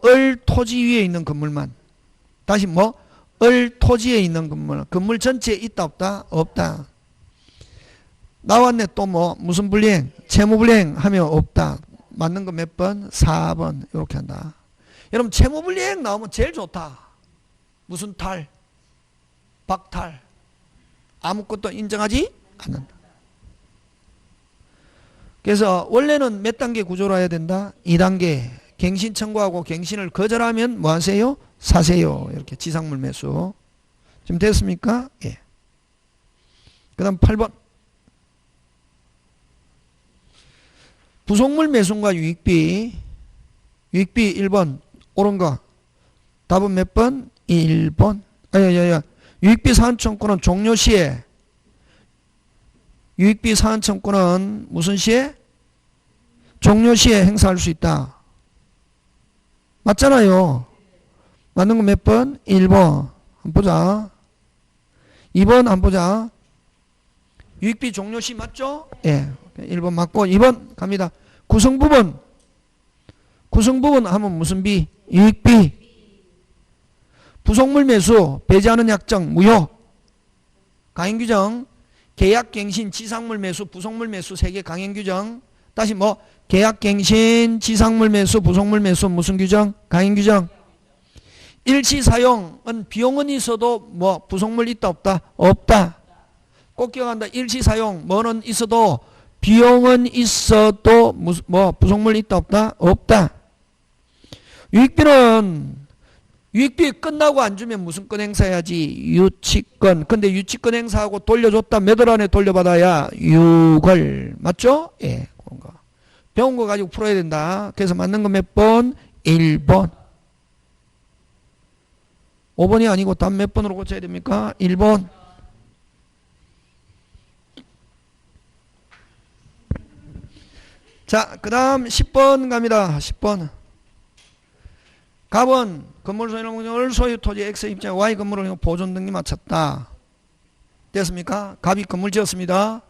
을 토지 위에 있는 건물만. 다시 뭐? 을 토지에 있는 건물. 건물 전체에 있다 없다? 없다. 나왔네. 또 뭐 무슨 불이행? 채무불이행 하면 없다. 맞는 거 몇 번? 4번. 이렇게 한다. 여러분 채무불이행 나오면 제일 좋다. 무슨 탈? 박탈. 아무것도 인정하지 않는다. 그래서 원래는 몇 단계 구조로 해야 된다? 2단계. 갱신 청구하고 갱신을 거절하면 뭐 하세요? 사세요. 이렇게 지상물 매수. 지금 됐습니까? 예. 그 다음 8번. 부속물 매수과 유익비. 유익비 1번. 옳은 거. 답은 몇 번? 1번. 유익비 사안청구는 종료 시에. 유익비 사안청구는 무슨 시에? 종료 시에 행사할 수 있다. 맞잖아요. 맞는 거 몇 번? 1번. 한번 보자. 2번 한번 보자. 유익비 종료 시 맞죠? 예. 1번 맞고 2번 갑니다. 구성부분. 구성부분 하면 무슨 비? 유익비. 부속물 매수, 배제하는 약정, 무효. 강행규정. 계약갱신, 지상물 매수, 부속물 매수 3개 강행규정. 다시 뭐? 계약갱신, 지상물 매수, 부속물 매수 무슨 규정? 강행규정. 일시사용은 비용은 있어도 뭐 부속물 있다 없다? 없다. 꼭 기억한다. 일시사용 뭐는 있어도 비용은 있어도 뭐 부속물 있다 없다? 없다. 유익비는 유익비 끝나고 안 주면 무슨 건 행사해야지? 유치권. 근데 유치권 행사하고 돌려줬다. 몇 월 안에 돌려받아야? 6월. 맞죠? 예. 그런 거. 배운 거 가지고 풀어야 된다. 그래서 맞는 거 몇 번? 1번. 5번이 아니고 답 몇 번으로 고쳐야 됩니까? 1번. 자, 그 다음 10번 갑니다. 10번. 갑은 건물 소유를 소유 토지 X 입장 Y 건물을 보존 등기 마쳤다. 됐습니까? 갑이 건물 지었습니다.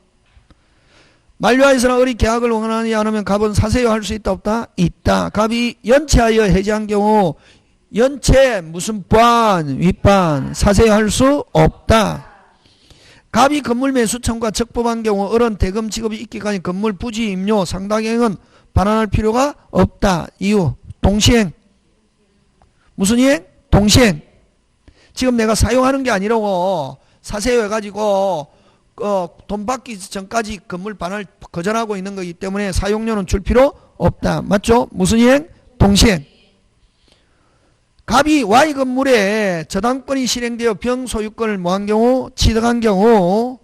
만료하여서나 을이 계약을 원하지 않으면 갑은 사세요 할 수 있다 없다? 있다. 갑이 연체하여 해지한 경우 연체 무슨 반 윗반 사세요 할 수 없다. 갑이 건물 매수 청구가 적법한 경우 을은 대금 지급이 있기까지 건물 부지 임료 상당액은 반환할 필요가 없다. 이유 동시행. 무슨 이행? 동시행. 지금 내가 사용하는 게 아니라고 사세요 해가지고 돈 받기 전까지 건물 반환을 거절하고 있는 거기 때문에 사용료는 줄 필요 없다. 맞죠? 무슨 이행? 동시행. 갑이 Y 건물에 저당권이 실행되어 병소유권을 뭐한 경우? 취득한 경우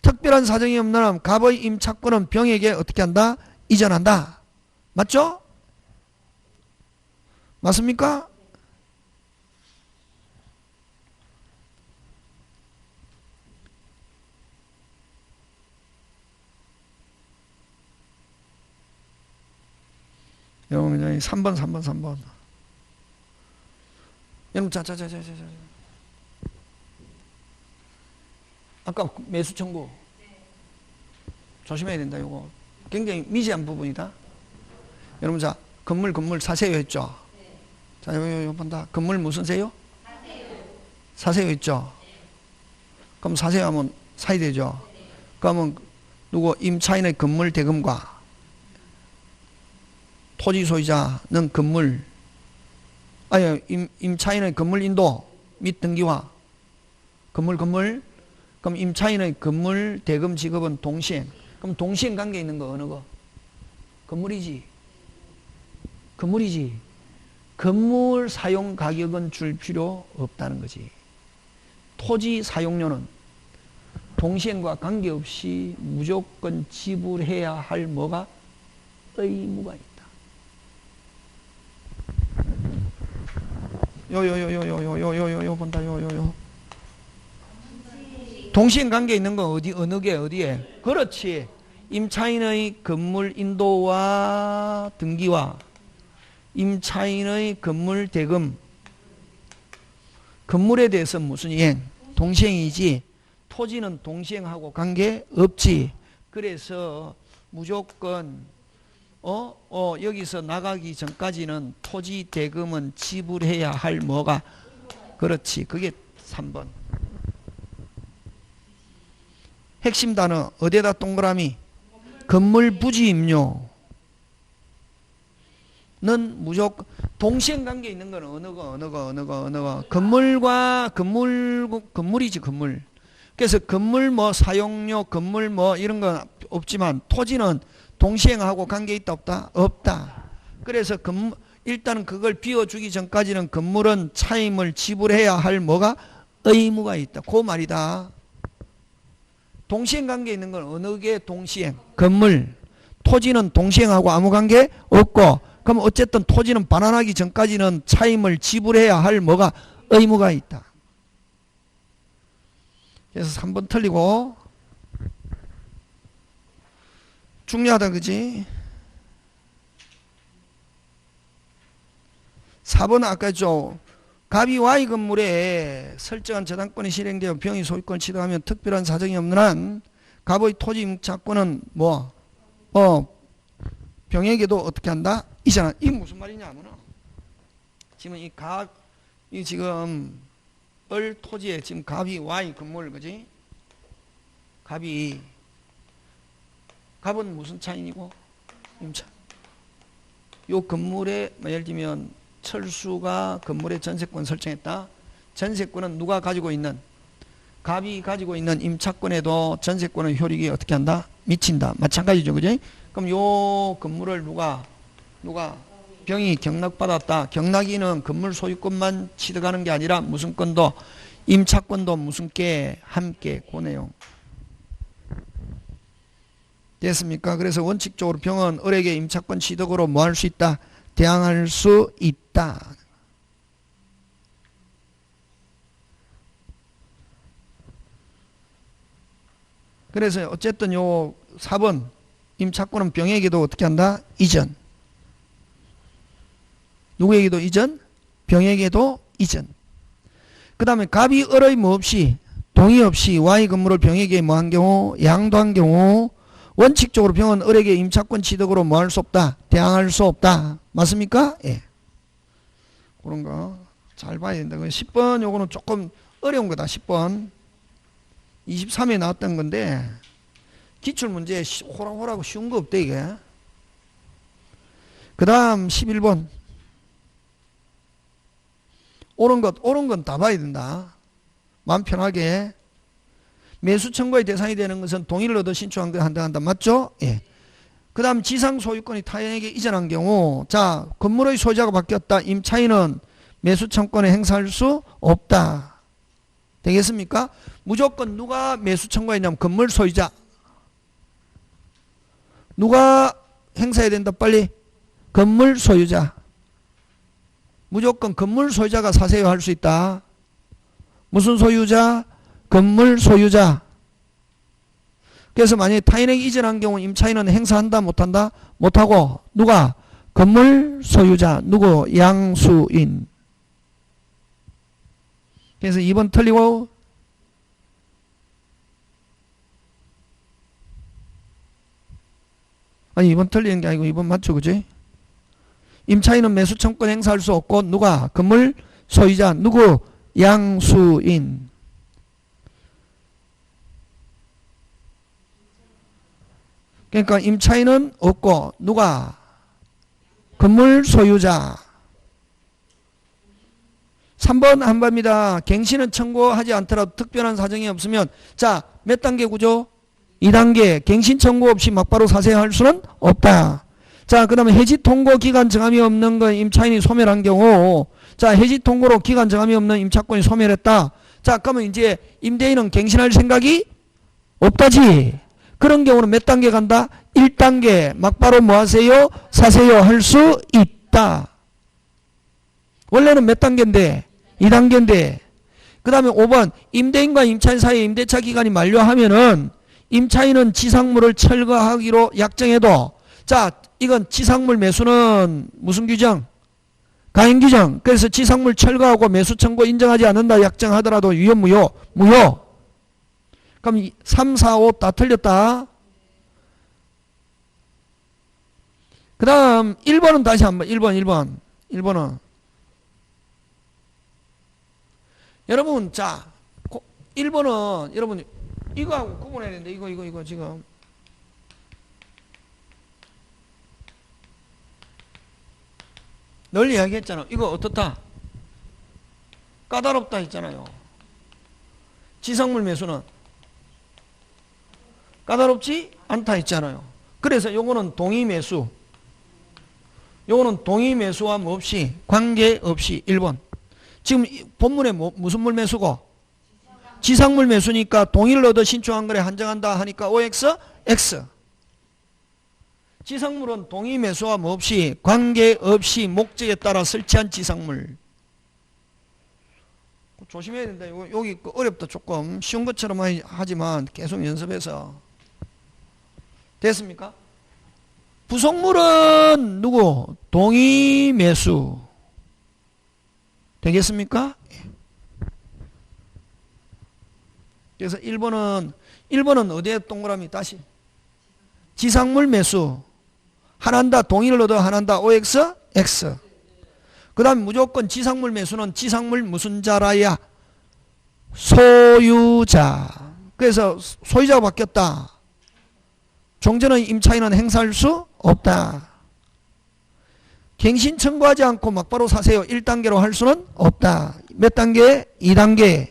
특별한 사정이 없는 한 갑의 임차권은 병에게 어떻게 한다? 이전한다. 맞죠? 맞습니까? 여러분 3번. 여러분 자. 아까 매수 청구 조심해야 된다. 이거 굉장히 미세한 부분이다. 여러분 자 건물 사세요 했죠. 자 요 본다. 건물 무슨 세요? 사세요 했죠. 그럼 사세요 하면 사야 되죠. 그러면 누구 임차인의 건물 대금과 토지 소유자는 건물 임차인의 건물 인도 및 등기화 건물 그럼 임차인의 건물 대금 지급은 동시행. 그럼 동시행 관계 있는 거 어느 거? 건물이지. 건물 사용 가격은 줄 필요 없다는 거지. 토지 사용료는 동시행과 관계없이 무조건 지불해야 할 뭐가? 의무가 있다. 요 본다. 동시행 관계 있는 건 어디에? 그렇지. 임차인의 건물 인도와 등기와 임차인의 건물 대금 건물에 대해서 무슨 이행? 동시행이지. 토지는 동시행하고 관계없지. 그래서 무조건 여기서 나가기 전까지는 토지 대금은 지불해야 할 뭐가 그렇지. 그게 3번. 핵심 단어 어디에다 동그라미? 건물 부지 임료는 무조건 동시행 관계 있는 건 어느 거 건물과 건물이지 건물. 그래서 건물 뭐 사용료 건물 뭐 이런 건 없지만 토지는 동시행하고 관계 있다 없다? 없다. 그래서 일단은 그걸 비워주기 전까지는 건물은 차임을 지불해야 할 뭐가 의무가 있다. 그 말이다. 동시행 관계 있는 건 어느 게 동시행? 건물. 토지는 동시행하고 아무 관계 없고, 그럼 어쨌든 토지는 반환하기 전까지는 차임을 지불해야 할 뭐가 의무가 있다. 그래서 3번 틀리고 중요하다 그지? 4번은 아까 갑이 Y 건물에 설정한 저당권이 실행되어 병이 소유권을 취득하면 특별한 사정이 없는 한 갑의 토지 임차권은 병에게도 어떻게 한다? 이잖아. 이게 무슨 말이냐면은 지금 이 지금 토지에 지금 갑이 Y 건물 그지? 갑은 무슨 차인이고? 임차. 요 건물에 예를 들면 철수가 건물의 전세권 설정했다. 전세권은 누가 가지고 있는? 갑이 가지고 있는 임차권에도 전세권의 효력이 어떻게 한다? 미친다. 마찬가지죠. 그지? 그럼 요 건물을 누가 병이 경락받았다. 경락이는 건물 소유권만 취득하는 게 아니라 무슨 건도 임차권도 무슨 게 함께 그 내용. 됐습니까? 그래서 원칙적으로 병은 을에게 임차권 취득으로 뭐 할 수 있다? 대항할 수 있다. 그래서 어쨌든 요 4번 임차권은 병에게도 어떻게 한다? 이전. 누구에게도 이전? 병에게도 이전. 그 다음에 갑이 을의 뭐 없이 동의 없이 Y 건물을 병에게 뭐 한 경우? 양도한 경우 원칙적으로 병은 을에게 임차권 취득으로 뭐 할 수 없다? 대항할 수 없다. 맞습니까? 예. 그런 거 잘 봐야 된다. 10번 요거는 조금 어려운 거다. 10번 23에 나왔던 건데 기출문제 호락호락 쉬운 거 없대 이게. 그 다음 11번 옳은 건 다 봐야 된다. 마음 편하게. 매수 청구의 대상이 되는 것은 동의를 얻어 신청한 거 한다. 맞죠? 예. 그 다음 지상 소유권이 타인에게 이전한 경우, 자, 건물의 소유자가 바뀌었다. 임차인은 매수 청구권을 행사할 수 없다. 되겠습니까? 무조건 누가 매수 청구했냐면 건물 소유자. 누가 행사해야 된다 빨리? 건물 소유자. 무조건 건물 소유자가 사세요 할 수 있다. 무슨 소유자? 건물 소유자. 그래서 만약에 타인에게 이전한 경우 임차인은 행사한다 못한다? 못하고 누가? 건물 소유자. 누구? 양수인. 그래서 2번 틀리고 아니 2번 틀리는 게 아니고 2번 맞죠 그지? 임차인은 매수 청구권 행사할 수 없고 누가? 건물 소유자. 누구? 양수인. 그러니까 임차인은 없고 누가? 건물 소유자. 3번 한번입니다. 갱신은 청구하지 않더라도 특별한 사정이 없으면 자, 몇 단계 구조? 2단계. 갱신 청구 없이 막바로 사세할 수는 없다. 자, 그 다음에 해지 통고 기간 정함이 없는 건 임차인이 소멸한 경우, 자, 해지 통고로 기간 정함이 없는 임차권이 소멸했다. 자, 그러면 이제 임대인은 갱신할 생각이 없다지. 그런 경우는 몇 단계 간다? 1단계. 막바로 뭐 하세요? 사세요 할 수 있다. 원래는 몇 단계인데? 2단계인데. 그 다음에 5번. 임대인과 임차인 사이에 임대차 기간이 만료하면은 임차인은 지상물을 철거하기로 약정해도, 자, 이건 지상물 매수는 무슨 규정? 가행 규정. 그래서 지상물 철거하고 매수 청구 인정하지 않는다 약정하더라도 유효 무효? 무효. 그럼 3, 4, 5 다 틀렸다. 그 다음 1번은 다시 한번 1번은 여러분 자 1번은 여러분 이거하고 구분해야 되는데 이거 지금 널리 이야기했잖아. 이거 어떻다? 까다롭다 했잖아요. 지상물 매수는 까다롭지 않다 했잖아요. 그래서 요거는 동의매수, 요거는 동의매수와 뭐 없이 관계없이 1번. 지금 본문에 무슨 물 매수고? 지상물 매수니까 동의를 얻어 신청한 거래 한정한다 하니까 OX, X. 지상물은 동의매수와 뭐 없이 관계없이 목적에 따라 설치한 지상물. 조심해야 된다. 여기 어렵다. 조금 쉬운 것처럼 하지만 계속 연습해서. 됐습니까? 부속물은 누구? 동의매수. 되겠습니까? 그래서 1번은 어디에 동그라미 다시? 지상물 매수. 하나한다. 동의를 얻어 하나한다. OX, X. 그 다음 무조건 지상물 매수는 지상물 무슨 자라야? 소유자. 그래서 소유자가 바뀌었다. 종전의 임차인은 행사할 수 없다. 갱신 청구하지 않고 막바로 사세요. 1단계로 할 수는 없다. 몇 단계? 2단계.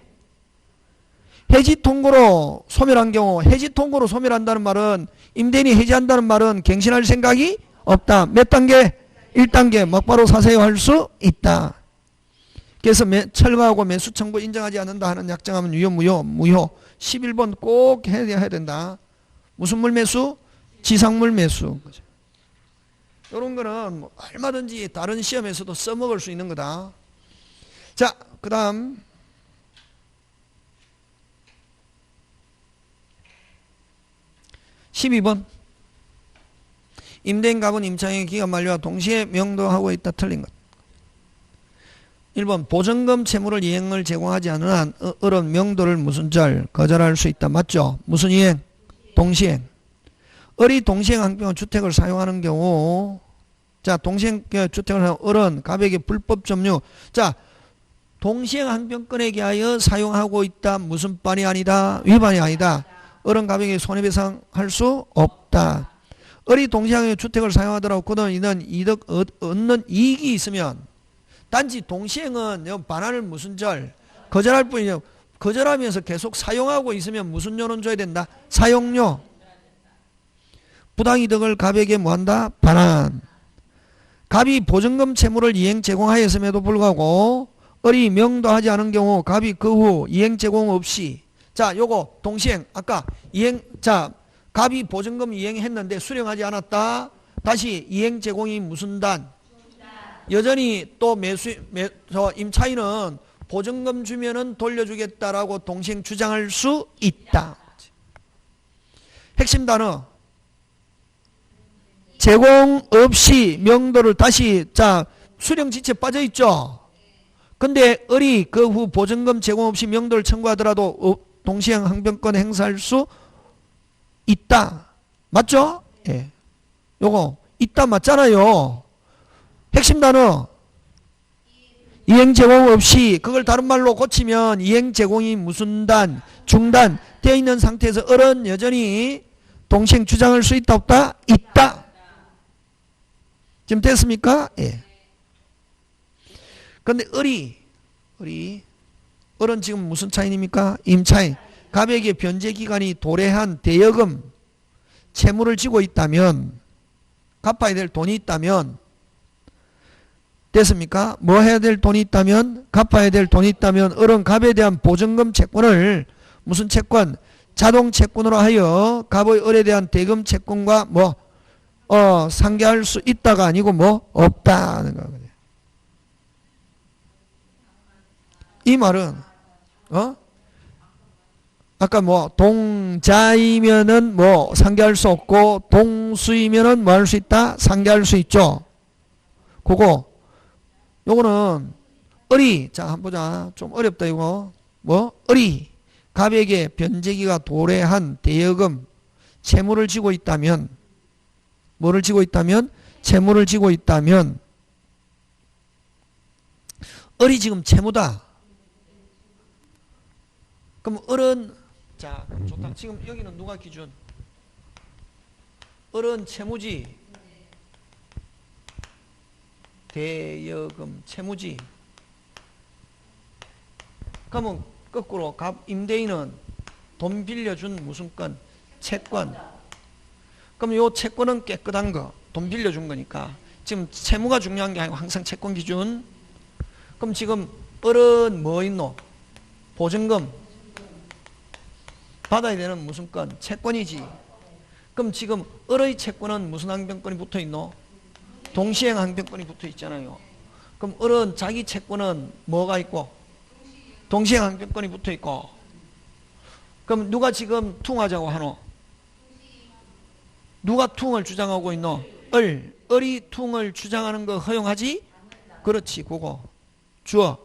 해지 통고로 소멸한 경우, 해지 통고로 소멸한다는 말은 임대인이 해지한다는 말은 갱신할 생각이 없다. 몇 단계? 1단계 막바로 사세요 할 수 있다. 그래서 철거하고 매수 청구 인정하지 않는다 하는 약정하면 유효 무효 11번 꼭 해야 된다. 무슨 물 매수? 지상물 매수. 이런 거는 뭐 얼마든지 다른 시험에서도 써먹을 수 있는 거다. 자, 그 다음 12번 임대인 갑은 임차인의 기간 만료와 동시에 명도하고 있다. 틀린 것. 1번 보증금 채무를 이행을 제공하지 않은 한 을은 명도를 무슨 절 거절할 수 있다. 맞죠? 무슨 이행? 동시행. 을이 동시행 항변 주택을 사용하는 경우 자 동시행 주택을 사용 을은 갑에게 불법 점유 자 동시행 항변권에 기하여 사용하고 있다. 무슨 반이 아니다. 위반이 아니다. 을은 갑에게 손해배상할 수 없다. 을이 동시행에 주택을 사용하더라도 그는 이는 이득 얻는 이익이 있으면 단지 동시행은 반환을 무슨 절 거절할 뿐이냐. 거절하면서 계속 사용하고 있으면 무슨 요는 줘야 된다. 사용료. 부당이득을 갑에게 뭐한다? 반환. 갑이 보증금 채무를 이행 제공하였음에도 불구하고 을이 명도하지 않은 경우 갑이 그 후 이행 제공 없이 자 요거 동시행 아까 이행 자 갑이 보증금 이행했는데 수령하지 않았다. 다시 이행 제공이 무슨 단? 여전히 또 임차인은 보증금 주면은 돌려주겠다라고 동시행 주장할 수 있다. 핵심 단어 제공 없이 명도를 다시 자 수령지체 빠져있죠. 근데 을이 그 후 보증금 제공 없이 명도를 청구하더라도 동시행 항변권 행사할 수 있다. 맞죠? 예. 요거 있다 맞잖아요. 핵심 단어 이행 제공 없이 그걸 다른 말로 고치면 이행 제공이 무슨 단? 중단 되어 있는 상태에서 을은 여전히 동시행 주장할 수 있다 없다? 있다. 지금 됐습니까? 예. 그런데 을은 지금 무슨 차인입니까? 임차인. 갑에게 변제기간이 도래한 대여금 채무를 지고 있다면 갚아야 될 돈이 있다면 됐습니까? 뭐 해야 될 돈이 있다면 갚아야 될 돈이 있다면 을은 갑에 대한 보증금 채권을 무슨 채권? 자동 채권으로 하여 갑의 을에 대한 대금 채권과 상계할 수 있다가 아니고 없다는 거거든요. 이 말은 아까 동자이면은 상계할 수 없고 동수이면은 할 수 있다? 상계할 수 있죠. 요거는 을이 자 한번 보자. 좀 어렵다 이거. 을이 갑에게 변제기가 도래한 대여금 채무를 지고 있다면 뭐를 지고 있다면? 채무를 지고 있다면 을이 지금 채무다. 그럼 을은 자 좋다. 지금 여기는 누가 기준? 을은 채무지. 대여금 채무지. 그러면 거꾸로 임대인은 돈 빌려준 무슨 건? 채권. 그럼 요 채권은 깨끗한 거. 돈 빌려준 거니까. 지금 채무가 중요한 게 아니고 항상 채권 기준. 그럼 지금 을은 뭐 있노? 보증금. 받아야 되는 무슨 건? 채권이지. 그럼 지금 을의 채권은 무슨 항변권이 붙어 있노? 동시행 항변권이 붙어 있잖아요. 그럼 을은 자기 채권은 뭐가 있고? 동시행 항변권이 붙어 있고. 그럼 누가 지금 퉁하자고 하노? 누가 퉁을 주장하고 있노? 을이 퉁을 주장하는 거 허용하지? 그렇지. 그거 주어.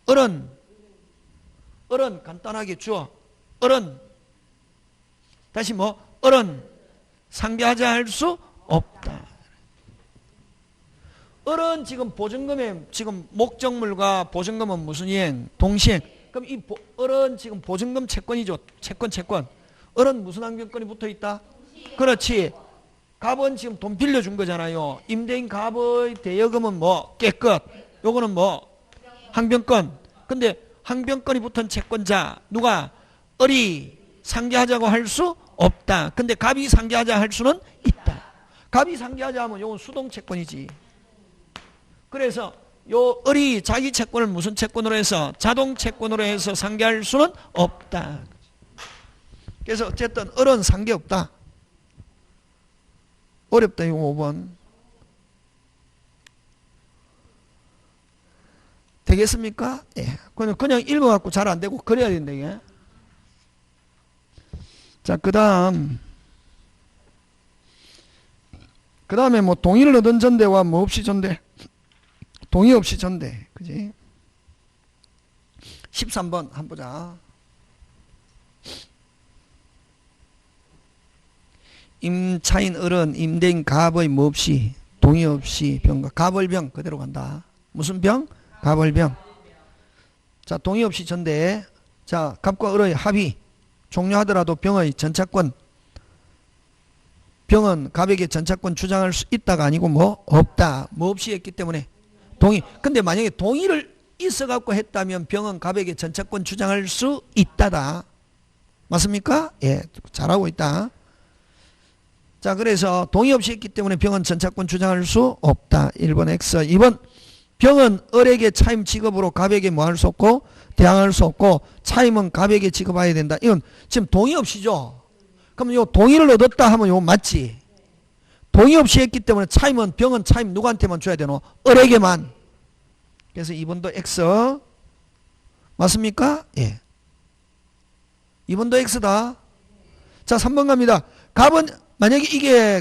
을은 간단하게 주어. 을은 다시 뭐? 을은 상계하자 할 수 없다. 을은 지금 보증금의 지금 목적물과 보증금은 무슨 이행? 동시행. 그럼 이 을은 지금 보증금 채권이죠. 채권. 을은 무슨 항변권이 붙어 있다? 그렇지. 갑은 지금 돈 빌려준 거잖아요. 임대인 갑의 대여금은 뭐? 깨끗. 요거는 뭐? 항변권. 근데 항변권이 붙은 채권자 누가? 을이 상계하자고 할 수 없다. 근데 갑이 상계하자 할 수는 있다. 갑이 상계하자 하면 요건 수동채권이지. 그래서 요 을이 자기 채권을 무슨 채권으로 해서? 자동채권으로 해서 상계할 수는 없다. 그래서 어쨌든 을은 상계 없다. 어렵다. 이거 5번. 되겠습니까? 예. 그냥 읽어갖고 잘 안되고 그래야 된다. 이게. 자, 그 다음에 뭐 동의를 얻은 전대와 뭐 없이 전대. 동의 없이 전대. 그지? 13번 한번 보자. 임차인 을은 임대인 갑의 뭐 없이 동의 없이 병과 갑을병 그대로 간다. 무슨 병? 갑을병. 자, 동의 없이 전대. 자, 갑과 을의 합의 종료하더라도 병의 전차권 병은 갑에게 전차권 주장할 수 있다가 아니고 뭐 없다. 뭐 없이 했기 때문에 동의. 근데 만약에 동의를 있어갖고 했다면 병은 갑에게 전차권 주장할 수 있다다. 맞습니까? 예, 잘하고 있다. 자, 그래서 동의 없이 했기 때문에 병은 전차권 주장할 수 없다. 1번 X. 2번 병은 을에게 차임 지급으로 갑에게 뭐 할 수 없고 대항할 수 없고 차임은 갑에게 지급해야 된다. 이건 지금 동의 없이죠. 그럼 요 동의를 얻었다 하면 요 맞지. 동의 없이 했기 때문에 차임은 병은 차임 누구한테만 줘야 되노? 을에게만. 그래서 2번도 X. 맞습니까? 예. 2번도 X다. 자, 3번 갑니다. 갑은 만약에 이게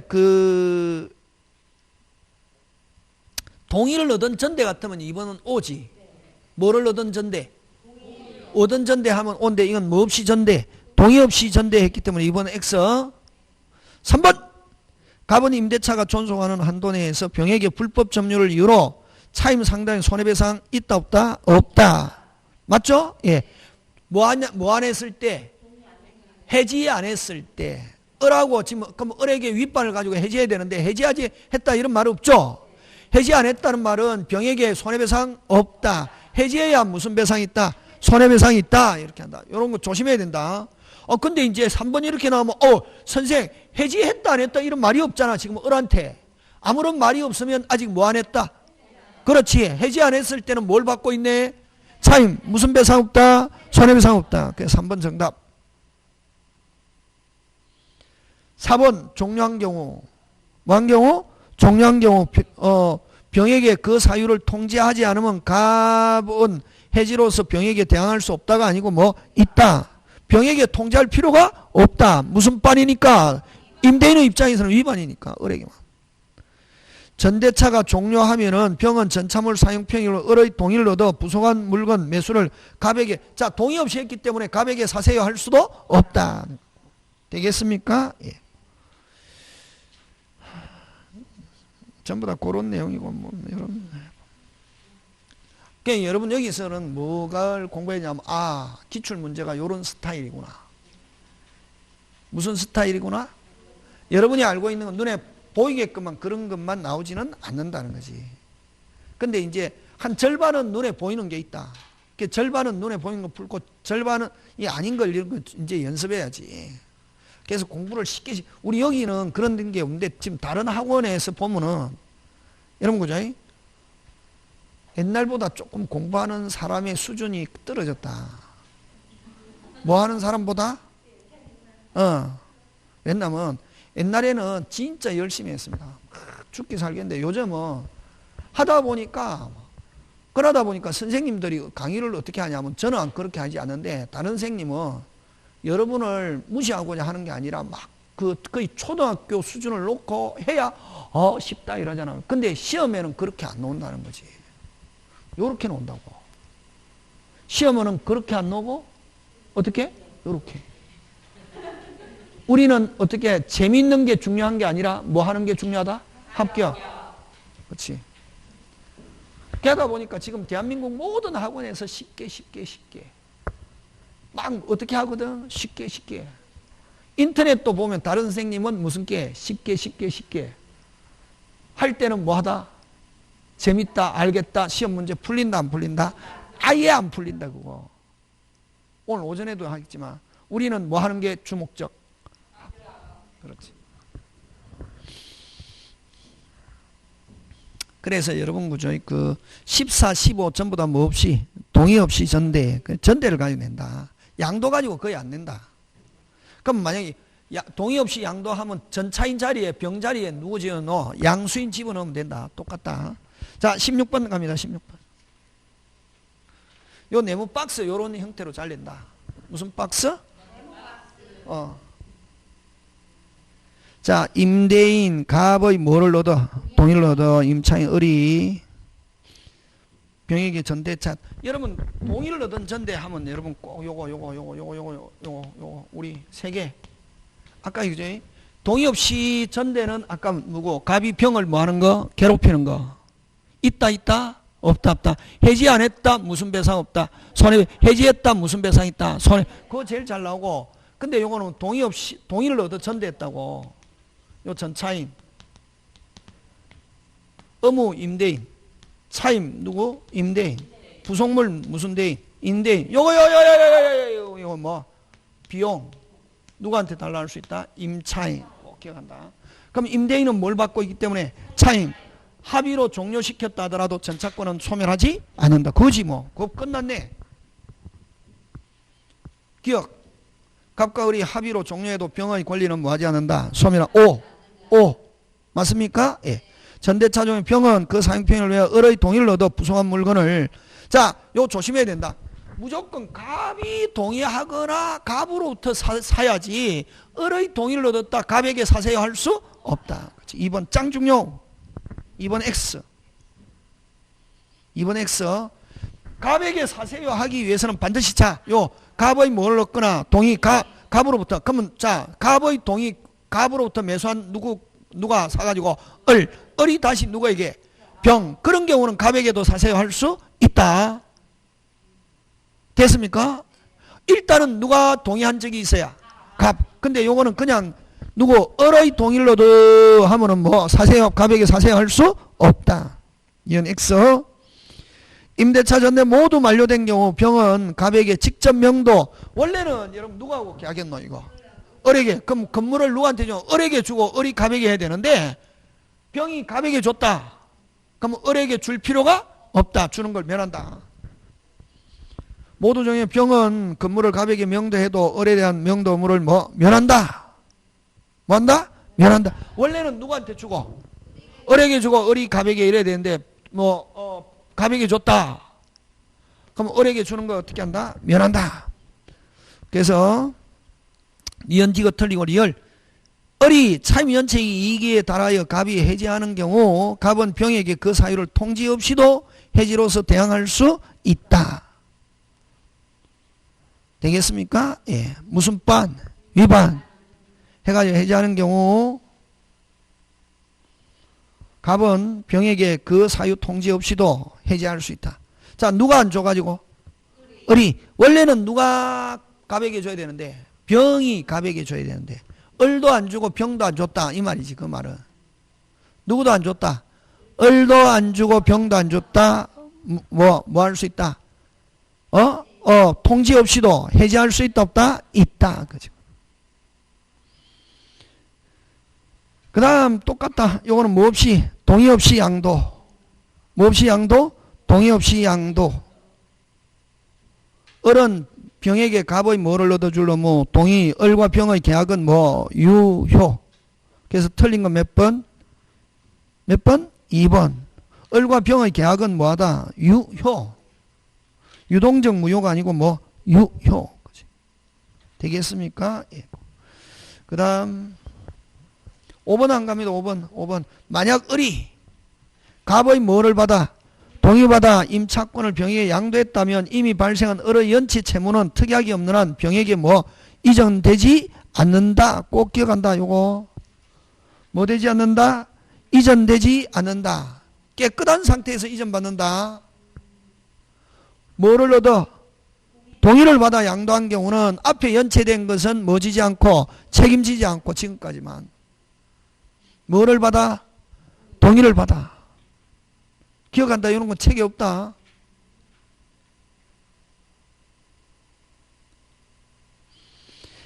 동의를 얻은 전대 같으면 2번은 O지. 뭐를 얻은 전대? 얻은 전대 하면 O인데 이건 뭐 없이 전대? 동의 없이 전대했기 때문에 2번은 X. 3번 갑은 임대차가 존속하는 한도 내에서 병에게 불법 점유를 이유로 차임 상당의 손해배상 있다 없다? 없다. 맞죠? 예. 뭐 안 했을 때? 해지 안 했을 때. 을하고 지금 그럼 을에게 윗반을 가지고 해지해야 되는데 해지하지 했다 이런 말 없죠? 해지 안 했다는 말은 병에게 손해배상 없다. 해지해야 무슨 배상이 있다? 손해배상이 있다. 이렇게 한다. 이런 거 조심해야 된다. 근데 이제 3번 이렇게 나오면 선생 해지했다 안 했다 이런 말이 없잖아. 지금 을한테. 아무런 말이 없으면 아직 뭐 안 했다? 그렇지. 해지 안 했을 때는 뭘 받고 있네? 차임. 무슨 배상 없다? 손해배상 없다. 그래서 3번 정답. 4번 종료한 경우. 뭐 한 경우? 종료한 경우 병에게 그 사유를 통지하지 않으면 갑은 해지로서 병에게 대항할 수 없다가 아니고 뭐 있다. 병에게 통지할 필요가 없다. 무슨 반이니까? 임대인의 입장에서는 위반이니까 을에게만. 전대차가 종료하면은 병은 전차물 사용평일로 을의 동의를 얻어 부속한 물건 매수를 갑에게, 자, 동의 없이 했기 때문에 갑에게 사세요 할 수도 없다. 되겠습니까? 예. 전부 다 그런 내용이고, 뭐, 여러분. 그러니까 여러분 여기서는 뭐가 공부했냐면, 아, 기출 문제가 요런 스타일이구나. 무슨 스타일이구나? 여러분이 알고 있는 건 눈에 보이게끔만 그런 것만 나오지는 않는다는 거지. 근데 이제 한 절반은 눈에 보이는 게 있다. 그 절반은 눈에 보이는 거 풀고 절반은 이 아닌 걸 이런 거 이제 연습해야지. 그래서 공부를 쉽게, 우리 여기는 그런 게 없는데 지금 다른 학원에서 보면은 여러분 그죠? 옛날보다 조금 공부하는 사람의 수준이 떨어졌다. 뭐 하는 사람보다? 왜냐면 옛날에는 진짜 열심히 했습니다. 죽기 살겠는데 요즘은 하다 보니까, 그러다 보니까 선생님들이 강의를 어떻게 하냐면, 저는 그렇게 하지 않는데 다른 선생님은 여러분을 무시하고자 하는 게 아니라 막 거의 초등학교 수준을 놓고 해야 쉽다 이러잖아요. 근데 시험에는 그렇게 안 나온다는 거지. 요렇게 나온다고. 시험에는 그렇게 안 나오고 어떻게? 요렇게. 우리는 어떻게 재미있는 게 중요한 게 아니라 뭐 하는 게 중요하다? 합격. 그렇지. 그러다 보니까 지금 대한민국 모든 학원에서 쉽게 막 어떻게 하거든? 쉽게. 인터넷도 보면 다른 선생님은 무슨 게 쉽게 할 때는 뭐 하다? 재밌다, 알겠다, 시험 문제 풀린다, 안 풀린다? 아예 안 풀린다, 그거. 오늘 오전에도 하겠지만 우리는 뭐 하는 게 주목적? 그렇지. 그래서 여러분 그죠? 그 14, 15 전부 다 뭐 없이 동의 없이 전대, 전대를 가지고 낸다. 양도 가지고 거의 안 낸다. 그럼 만약에 동의 없이 양도하면 전차인 자리에 병 자리에 누구 집어넣어? 양수인 집어넣으면 된다. 똑같다. 자, 16번 갑니다. 16번. 요 네모 박스 요런 형태로 잘린다. 무슨 박스? 자, 임대인 갑의 뭐를 얻어? 동의를 얻어. 임차인 을이 병에게 전대차. 여러분 동의를 얻은 전대하면 여러분 꼭 요거 우리 세 개. 아까 이죠? 동의 없이 전대는 아까 누구? 갑이 병을 뭐 하는 거? 괴롭히는 거. 있다 없다. 해지 안 했다 무슨 배상 없다. 손해. 해지했다 무슨 배상 있다. 손해. 그거 제일 잘 나오고. 근데 요거는 동의 없이 동의를 얻어 전대했다고. 요 전차인, 의무 임대인, 차임 누구? 임대인, 부속물 무슨 대인? 임대인. 요거 뭐 비용 누구한테 달라할 수 있다? 임차인. 꼭 기억한다. 그럼 임대인은 뭘 받고 있기 때문에 차임. 합의로 종료시켰다 하더라도 전차권은 소멸하지 않는다. 그거지 뭐. 그거 끝났네. 기억. 갑과 을이 합의로 종료해도 병의 권리는 뭐하지 않는다. 소멸하. 오. 맞습니까? 예. 전대차 중에 병은 그 사용평을 위해 을의 동의를 얻어 부속한 물건을, 자, 요 조심해야 된다. 무조건 갑이 동의하거나 갑으로부터 사야지 을의 동의를 얻었다 갑에게 사세요 할 수 없다. 2번 짱 중요. 2번 X. 2번 X. 갑에게 사세요 하기 위해서는 반드시, 자, 요 갑의 뭘 얻거나 동의 갑으로부터, 그러면 자, 갑의 동의, 갑으로부터 매수한 누가 사가지고 을이 다시 누구에게? 병. 그런 경우는 갑에게도 사세요 할 수 있다. 됐습니까? 일단은 누가 동의한 적이 있어야 갑. 근데 요거는 그냥 누구 을의 동의를 얻어 하면은 뭐 사세요, 갑에게 사세요 할 수 없다. 이건 X. 임대차 전대 모두 만료된 경우 병은 갑에게 직접 명도. 원래는 여러분 누구하고 계약했노 이거? 을에게. 그럼 건물을 누구한테 줘? 을에게 주고 을이 갑에게 해야 되는데 병이 갑에게 줬다. 그럼 을에게 줄 필요가 없다. 주는 걸 면한다. 모두 중에 병은 건물을 갑에게 명도해도 을에 대한 명도 의무를 뭐 면한다. 뭐 한다? 면한다. 원래는 누구한테 주고? 을에게 주고 을이 갑에게 이래야 되는데 갑에게 줬다. 그럼 을에게 주는 거 어떻게 한다? 면한다. 그래서 니은지가 틀리고 리을 을이 참연체이 이기에 달하여 갑이 해지하는 경우 갑은 병에게 그 사유를 통지 없이도 해지로서 대항할 수 있다. 되겠습니까? 예. 무슨 반? 위반. 해가지고 해지하는 경우 갑은 병에게 그 사유 통지 없이도 해지할 수 있다. 자, 누가 안 줘가지고? 을이. 원래는 누가 갑에게 줘야 되는데, 병이 갑에게 줘야 되는데, 을도 안 주고 병도 안 줬다. 이 말이지, 그 말은. 누구도 안 줬다. 을도 안 주고 병도 안 줬다. 뭐 할 수 있다? 통지 없이도 해지할 수 있다, 없다? 있다. 그죠. 그 다음 똑같다. 요거는 뭐 없이? 동의 없이 양도. 뭐 없이 양도? 동의 없이 양도. 을은 병에게 갑의 뭐를 얻어줄러? 뭐 동의. 을과 병의 계약은 뭐 유효. 그래서 틀린 건 몇 번? 몇 번? 2번. 을과 병의 계약은 뭐하다? 유효. 유동적 무효가 아니고 뭐 유효. 되겠습니까? 예. 그 다음 5번 안 갑니다. 5번. 만약 을이 갑의 뭐를 받아? 동의받아 임차권을 병에게 양도했다면 이미 발생한 을의 연치 채무는 특약이 없는 한 병에게 뭐 이전되지 않는다. 꼭 기억한다. 요거 뭐 되지 않는다? 이전되지 않는다. 깨끗한 상태에서 이전받는다. 뭐를 얻어? 동의를 받아 양도한 경우는 앞에 연체된 것은 뭐 지지 않고 책임지지 않고 지금까지만 뭐를 받아? 동의를 받아. 기억한다. 이런 건 책이 없다.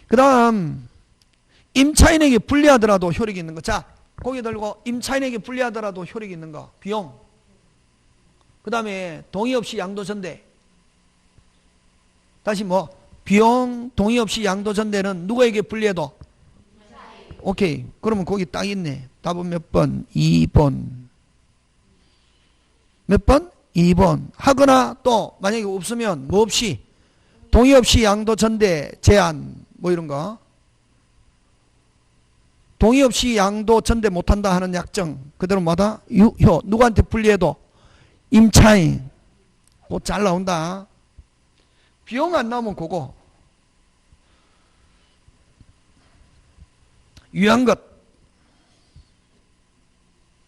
그 다음 임차인에게 불리하더라도 효력이 있는 거. 자, 고개 들고 임차인에게 불리하더라도 효력이 있는 거. 비용. 그 다음에 동의 없이 양도 전대. 다시 뭐 비용 동의 없이 양도 전대는 누구에게 불리해도? 오케이. 그러면 거기 딱 있네. 답은 몇 번? 2번. 몇 번? 2번. 하거나 또 만약에 없으면 뭐 없이 동의 없이 양도 전대 제한 뭐 이런 거. 동의 없이 양도 전대 못한다 하는 약정 그대로 뭐다? 유효. 누구한테 불리해도? 임차인. 그거 잘 나온다. 비용 안 나오면 그거. 유효한 것.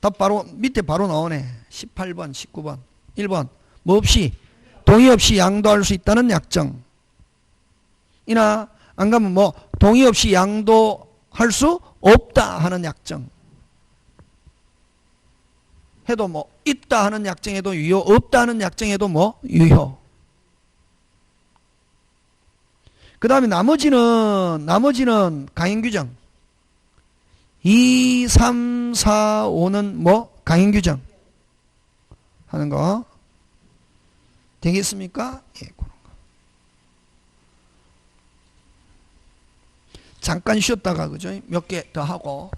답 바로 밑에 바로 나오네. 18번 19번 1번 뭐 없이 동의 없이 양도할 수 있다는 약정. 이나 안 가면 뭐 동의 없이 양도할 수 없다 하는 약정. 해도 뭐 있다 하는 약정에도 유효, 없다 하는 약정에도 뭐 유효. 그 다음에 나머지는 강행규정. 2, 3, 4, 5는 뭐 강행규정 하는 거 되겠습니까? 예, 그런 거. 잠깐 쉬었다가 그죠? 몇 개 더 하고